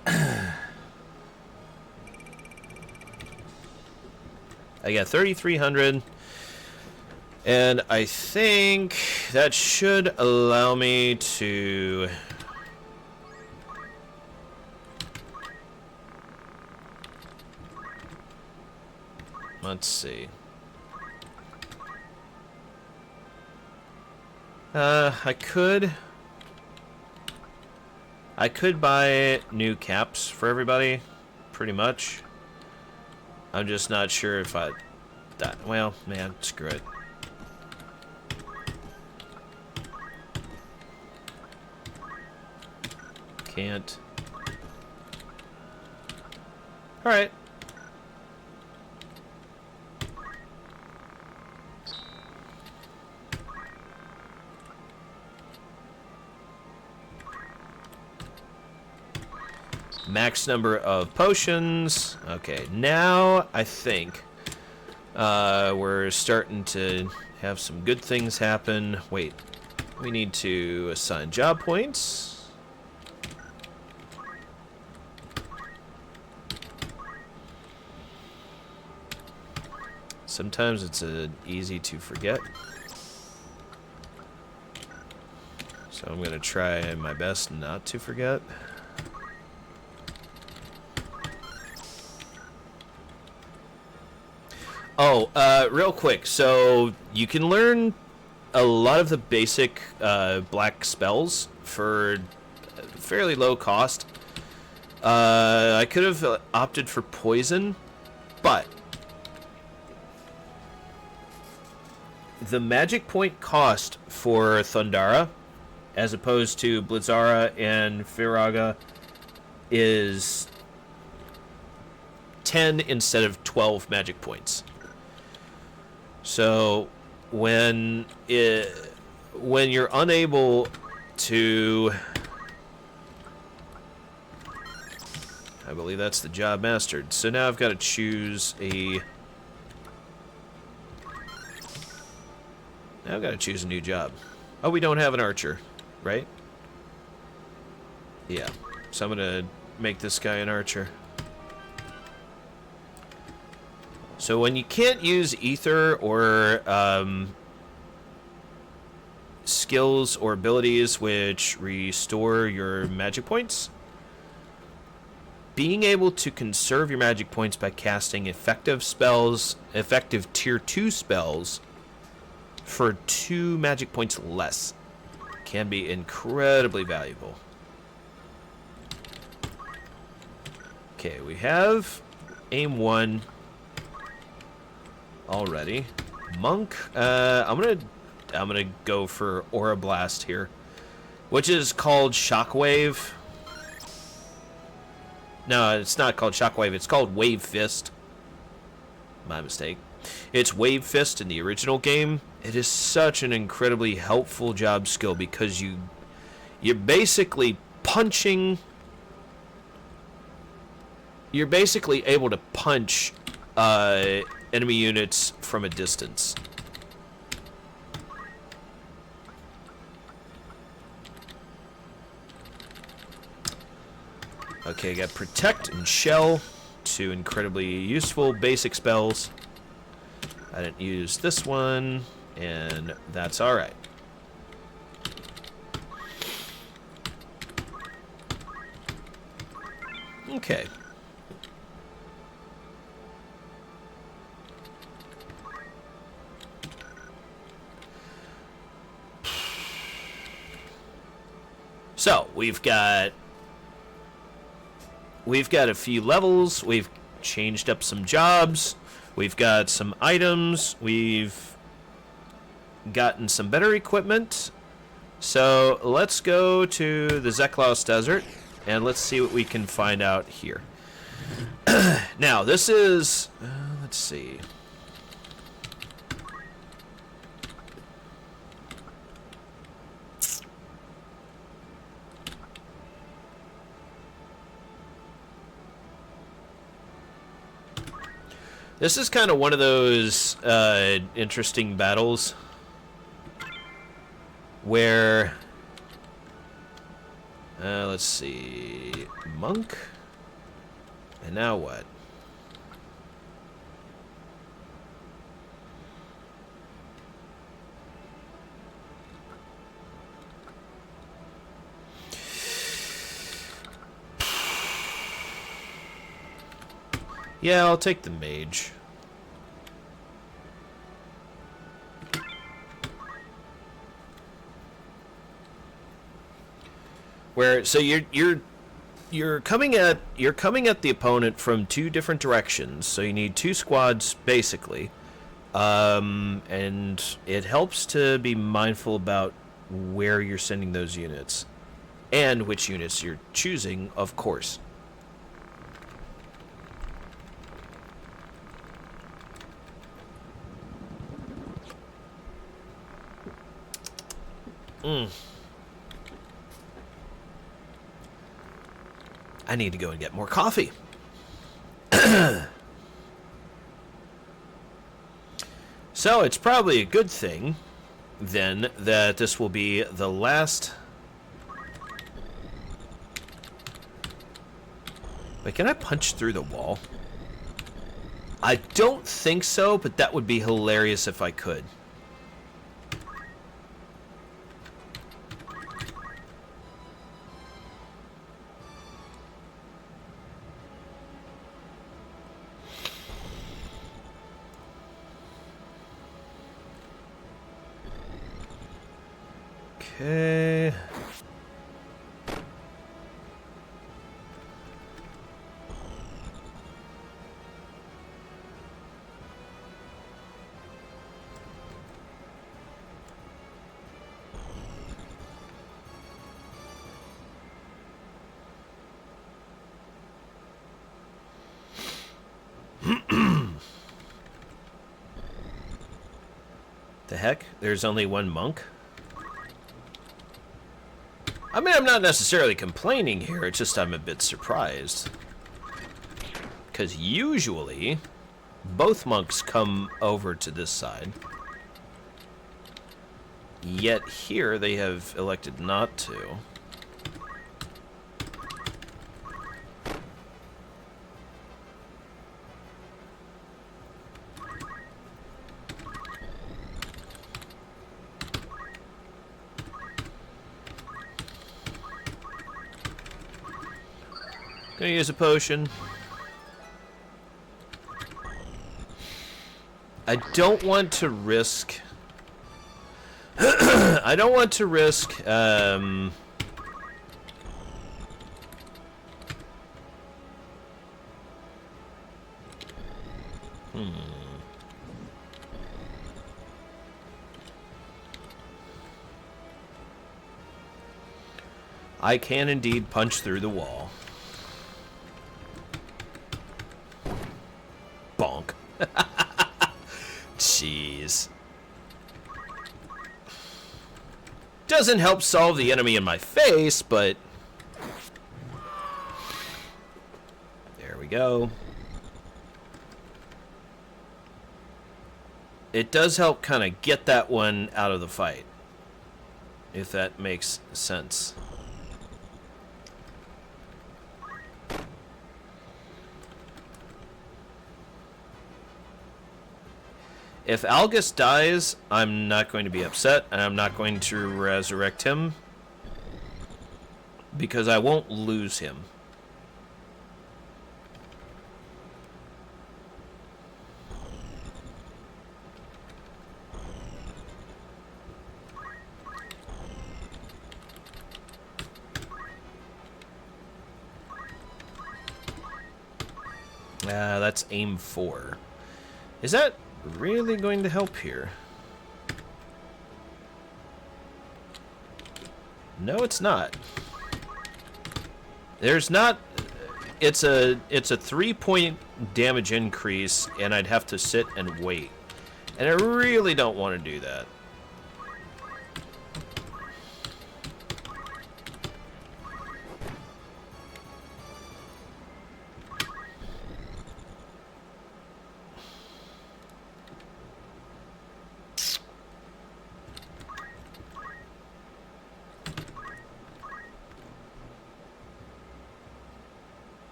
Speaker 1: got 3,300, and I think that should allow me to... Let's see. I could buy new caps for everybody, pretty much. I'm just not sure if I... well, man, screw it. Can't. Alright. Max number of potions. Okay, now I think we're starting to have some good things happen. Wait, we need to assign job points. Sometimes it's easy to forget. So I'm going to try my best not to forget. Oh, real quick. So you can learn a lot of the basic black spells for fairly low cost. I could have opted for poison, but the magic point cost for Thundara, as opposed to Blizzara and Firaga, is 10 instead of 12 magic points. So when you're unable to, I believe that's the job mastered. So now I've got to choose a. Now I've got to choose a new job. Oh, we don't have an archer, right? Yeah. So I'm gonna make this guy an archer. So when you can't use ether or skills or abilities which restore your magic points, being able to conserve your magic points by casting effective spells, effective tier 2 spells for 2 magic points less can be incredibly valuable. Okay, we have aim 1 already. Monk, I'm gonna go for Aura Blast here, which is called Shockwave. No, it's not called Shockwave. It's called Wave Fist. My mistake. It's Wave Fist in the original game. It is such an incredibly helpful job skill because you're basically punching. You're basically able to punch enemy units from a distance. Okay, got Protect and Shell, 2 incredibly useful basic spells. I didn't use this one, and that's alright. Okay. So, we've got a few levels, we've changed up some jobs, we've got some items, we've gotten some better equipment. So, let's go to the Zeklaus Desert, and let's see what we can find out here. Now, this is... let's see... This is kind of one of those interesting battles where, let's see, Monk, and now what? Yeah, I'll take the mage. Where so you're you're coming at the opponent from two different directions, so you need two squads basically. And it helps to be mindful about where you're sending those units and which units you're choosing, of course. I need to go and get more coffee. So it's probably a good thing, then, that this will be the last... Wait, can I punch through the wall? I don't think so, but that would be hilarious if I could. Okay. The heck? There's only one monk? I mean, I'm not necessarily complaining here, it's just I'm a bit surprised. Because usually, both monks come over to this side. Yet here, they have elected not to. Gonna use a potion. I don't want to risk... I don't want to risk, I can indeed punch through the wall. Bonk. Jeez. Doesn't help solve the enemy in my face, but... There we go. It does help kind of get that one out of the fight, if that makes sense. If Algus dies, I'm not going to be upset, and I'm not going to resurrect him, because I won't lose him. That's aim 4. Is that really going to help here? No, it's not. There's not... It's a 3-point damage increase, and I'd have to sit and wait. And I really don't want to do that.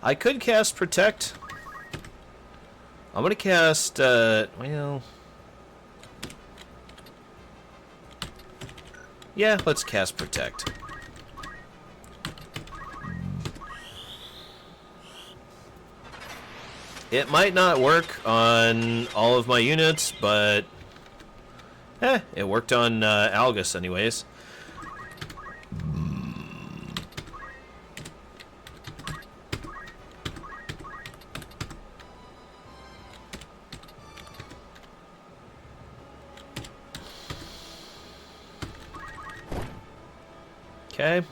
Speaker 1: I could cast Protect. I'm gonna cast, well... Yeah, let's cast Protect. It might not work on all of my units, but... It worked on Algus anyways. Okay.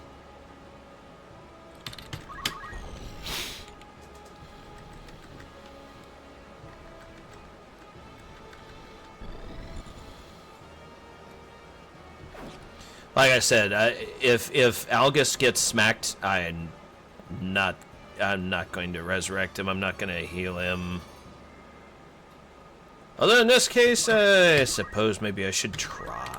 Speaker 1: Like I said, if Algus gets smacked, I'm not going to resurrect him. I'm not going to heal him. Although in this case, I suppose maybe I should try.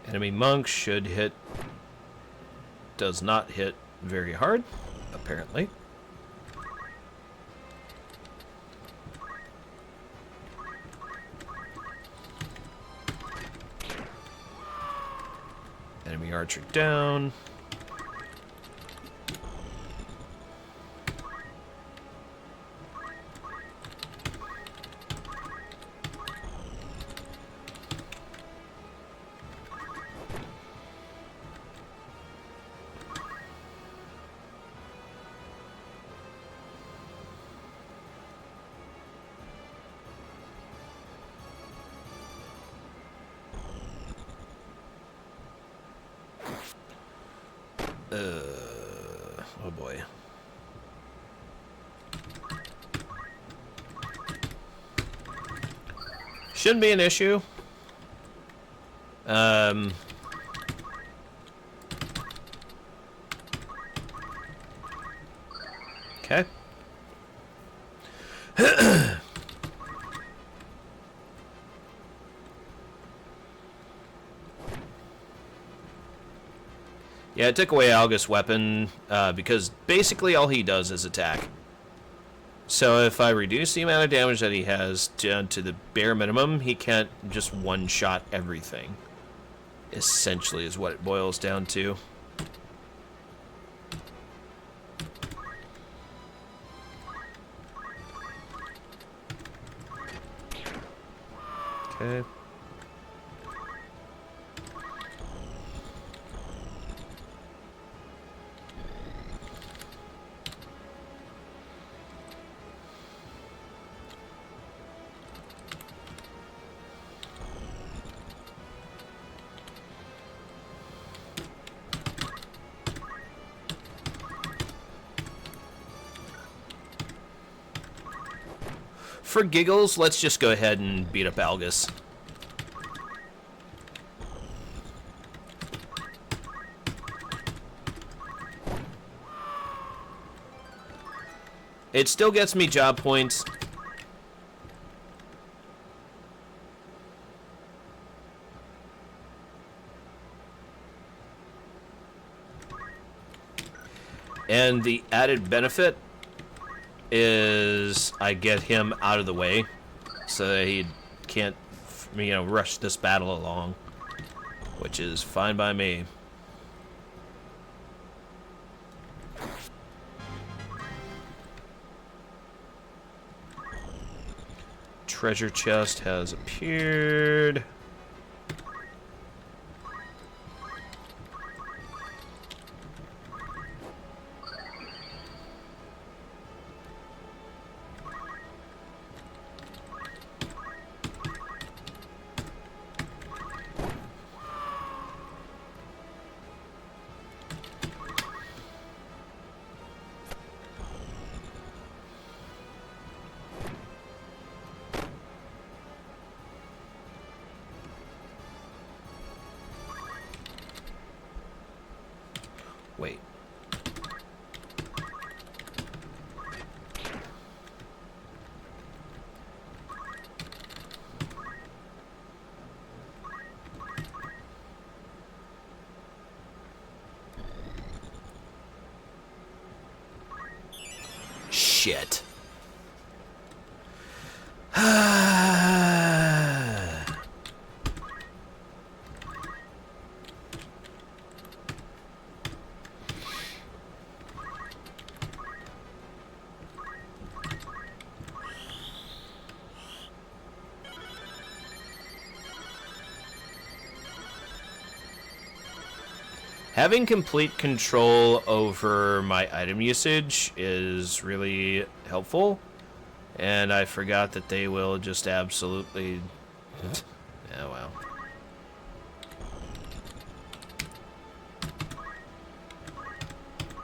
Speaker 1: Enemy monk should hit. Does not hit very hard, apparently. Enemy archer down. Oh boy. Shouldn't be an issue. Okay. Yeah, it took away Algus' weapon, because basically all he does is attack. So if I reduce the amount of damage that he has down to the bare minimum, he can't just one-shot everything. Essentially is what it boils down to. Okay. For giggles, let's just go ahead and beat up Algus. It still gets me job points. And the added benefit is I get him out of the way so that he can't, rush this battle along, which is fine by me. Treasure chest has appeared. Wait. Shit. Having complete control over my item usage is really helpful, and I forgot that they will just absolutely... Oh, well.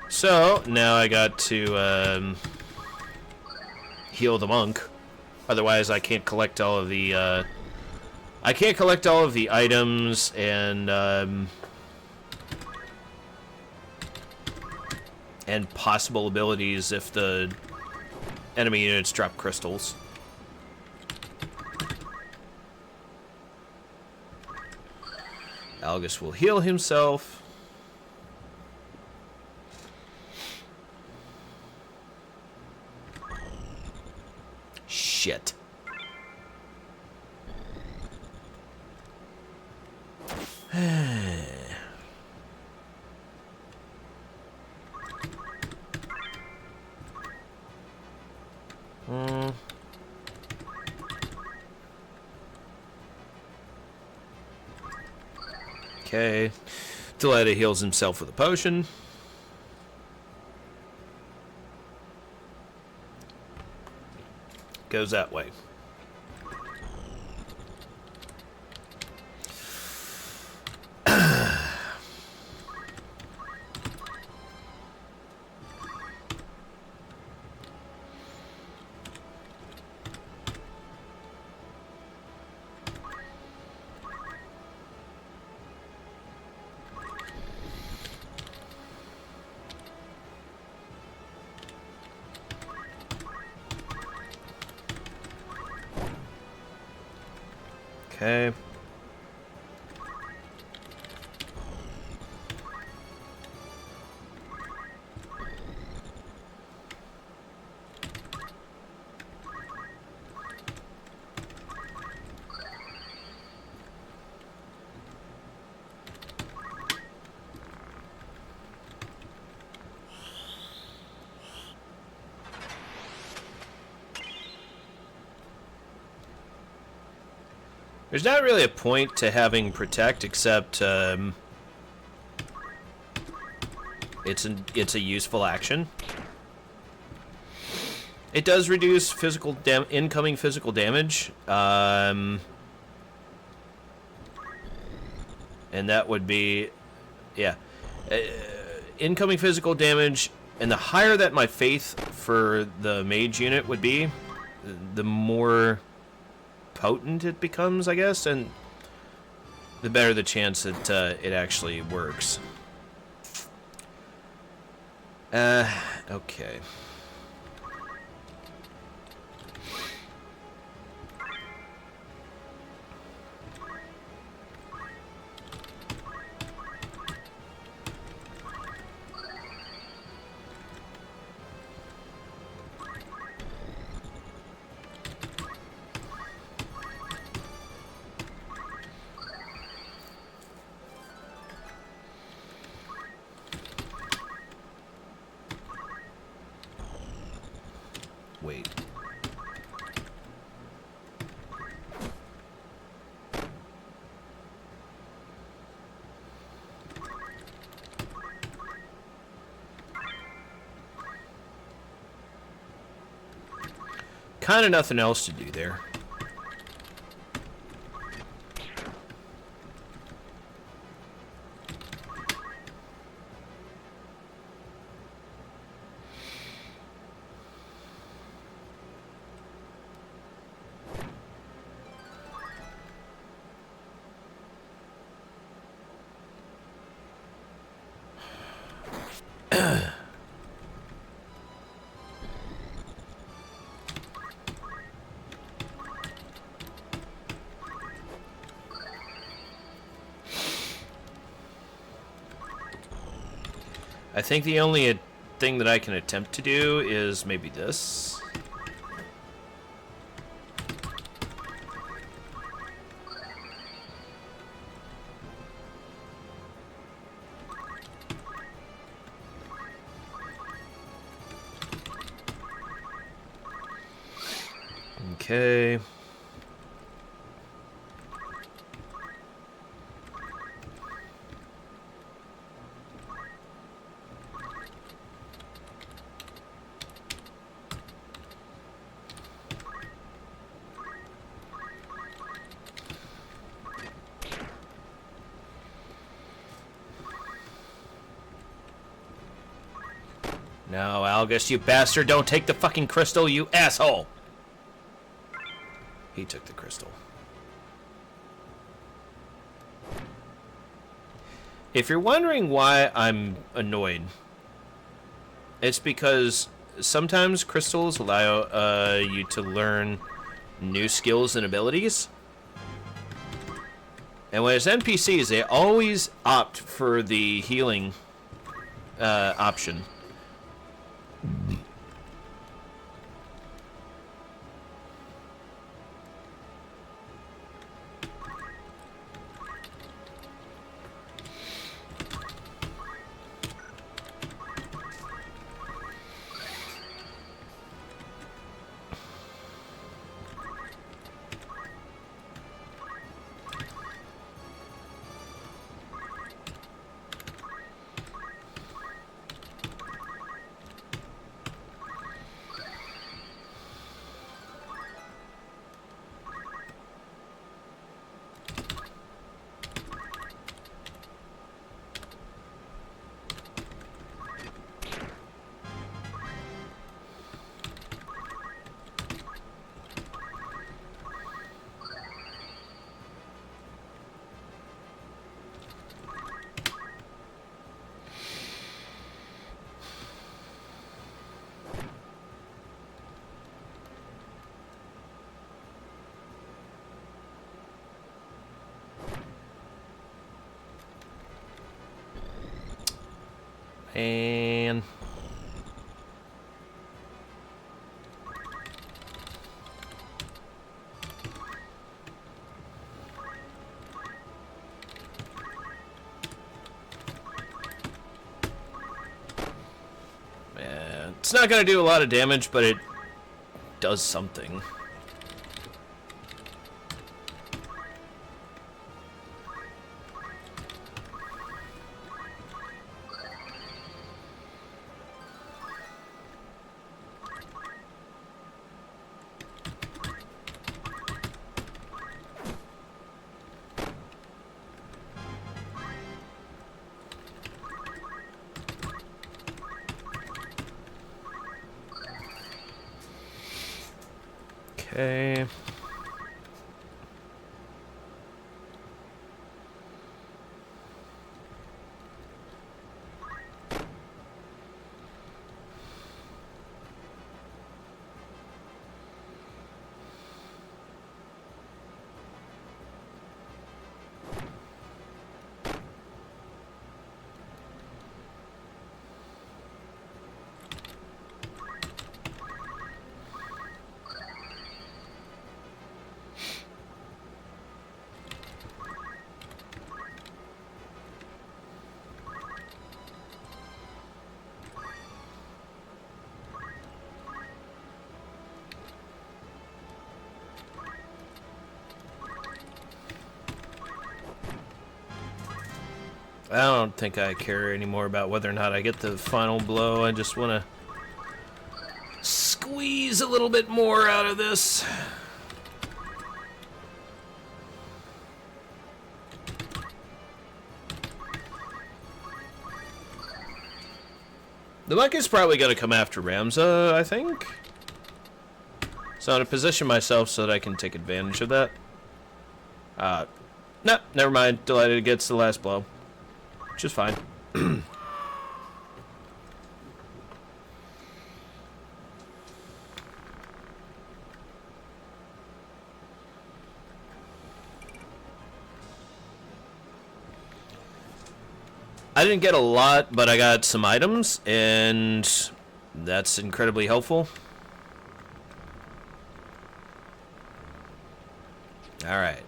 Speaker 1: So, now I got to heal the monk. Otherwise, I can't collect all of the... I can't collect all of the items, and possible abilities if the enemy units drop crystals. Algus will heal himself. Shit. Okay. Deleta heals himself with a potion. Goes that way. Okay. There's not really a point to having Protect, except it's a useful action. It does reduce incoming physical damage, and that would be, yeah, incoming physical damage. And the higher that my faith for the mage unit would be, the more potent it becomes, I guess, and the better the chance that it actually works. Okay. Wait. Kind of nothing else to do there. I think the only thing that I can attempt to do is maybe this. Okay. No, Algus, you bastard, don't take the fucking crystal, you asshole! He took the crystal. If you're wondering why I'm annoyed, it's because sometimes crystals allow you to learn new skills and abilities. And when it's NPCs, they always opt for the healing option. And it's not gonna do a lot of damage, but it does something. Okay. I don't think I care anymore about whether or not I get the final blow. I just want to squeeze a little bit more out of this. The monkey's probably going to come after Ramza, I think. So I'm going to position myself so that I can take advantage of that. No, never mind. Delighted it gets the last blow. Which is fine. I didn't get a lot, but I got some items, and that's incredibly helpful. All right.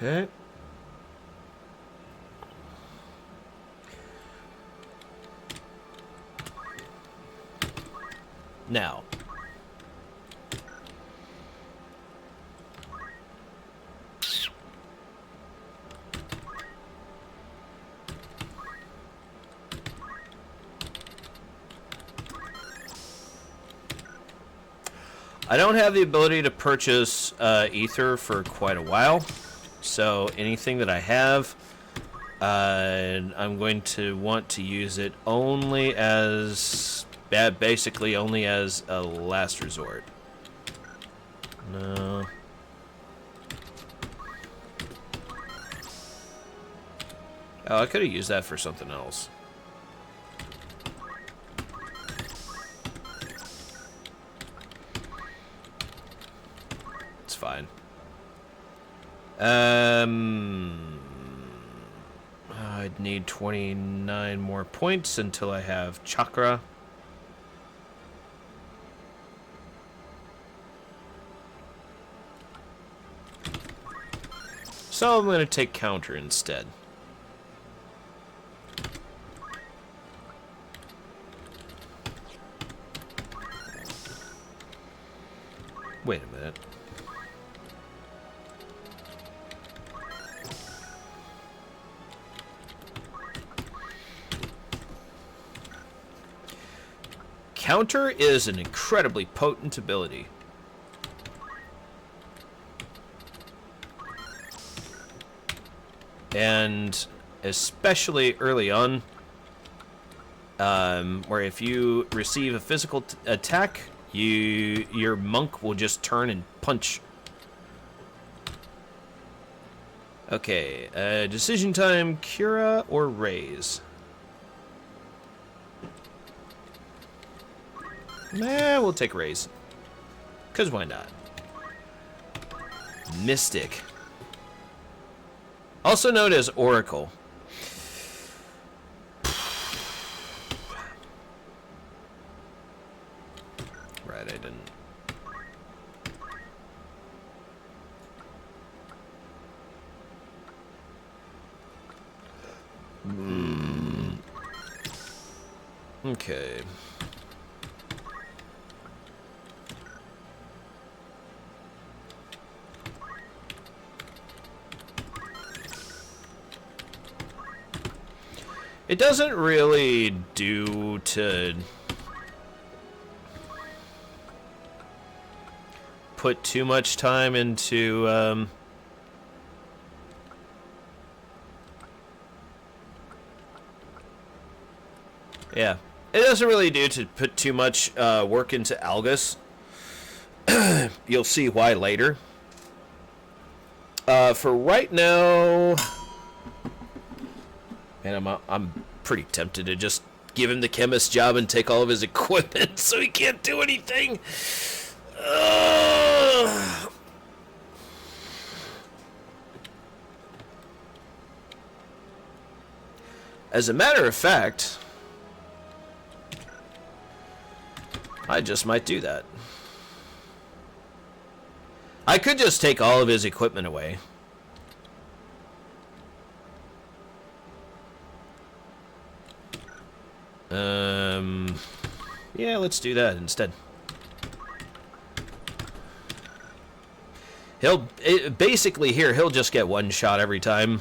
Speaker 1: Okay. Now. I don't have the ability to purchase ether for quite a while. So anything that I have, I'm going to want to use it only as, basically only as a last resort. No. Oh, I could have used that for something else. It's fine. I'd need 29 more points until I have chakra. So I'm going to take counter instead. Wait a minute. Counter is an incredibly potent ability. And especially early on, where if you receive a physical attack, your monk will just turn and punch. Okay, decision time, Cura or Raise? Nah, we'll take Raise. 'Cause why not? Mystic. Also known as Oracle. Right, I didn't. Okay. It doesn't really do to put too much time into yeah. It doesn't really do to put too much work into Algus. You'll see why later. For right now, and I'm pretty tempted to just give him the chemist job and take all of his equipment so he can't do anything. As a matter of fact, I just might do that. I could just take all of his equipment away. Yeah, let's do that instead. Basically here, he'll just get one shot every time.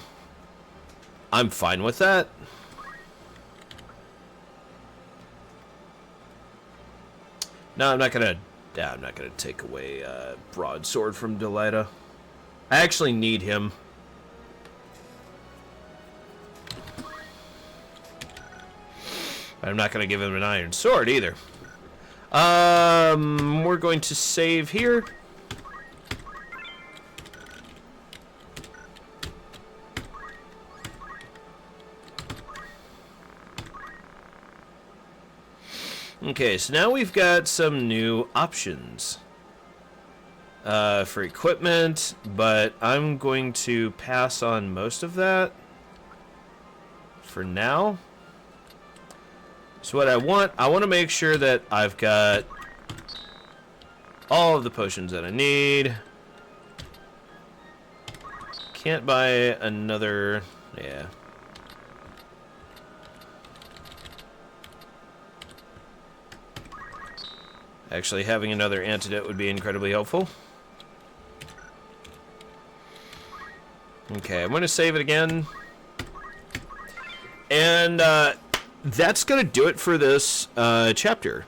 Speaker 1: I'm fine with that. No, I'm not gonna take away Broadsword from Delita. I actually need him. I'm not gonna give him an Iron Sword either. We're going to save here. Okay, so now we've got some new options for equipment, but I'm going to pass on most of that for now. So what I want to make sure that I've got all of the potions that I need. Can't buy another, yeah. Actually, having another antidote would be incredibly helpful. Okay, I'm going to save it again. And that's going to do it for this chapter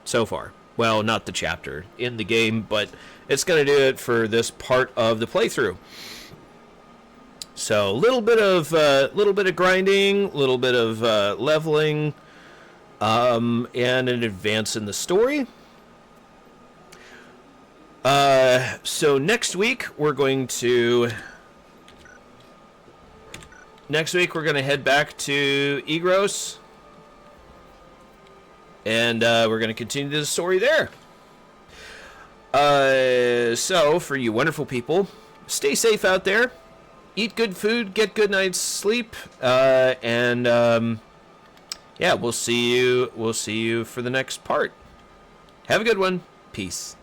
Speaker 1: so far. Well, not the chapter in the game, but it's going to do it for this part of the playthrough. So, a little bit of grinding, a little bit of leveling, and an advance in the story. So next week we're going to head back to Igros, and we're going to continue the story there. So for you wonderful people, stay safe out there, eat good food, get good night's sleep, and yeah, we'll see you for the next part. Have a good one. Peace.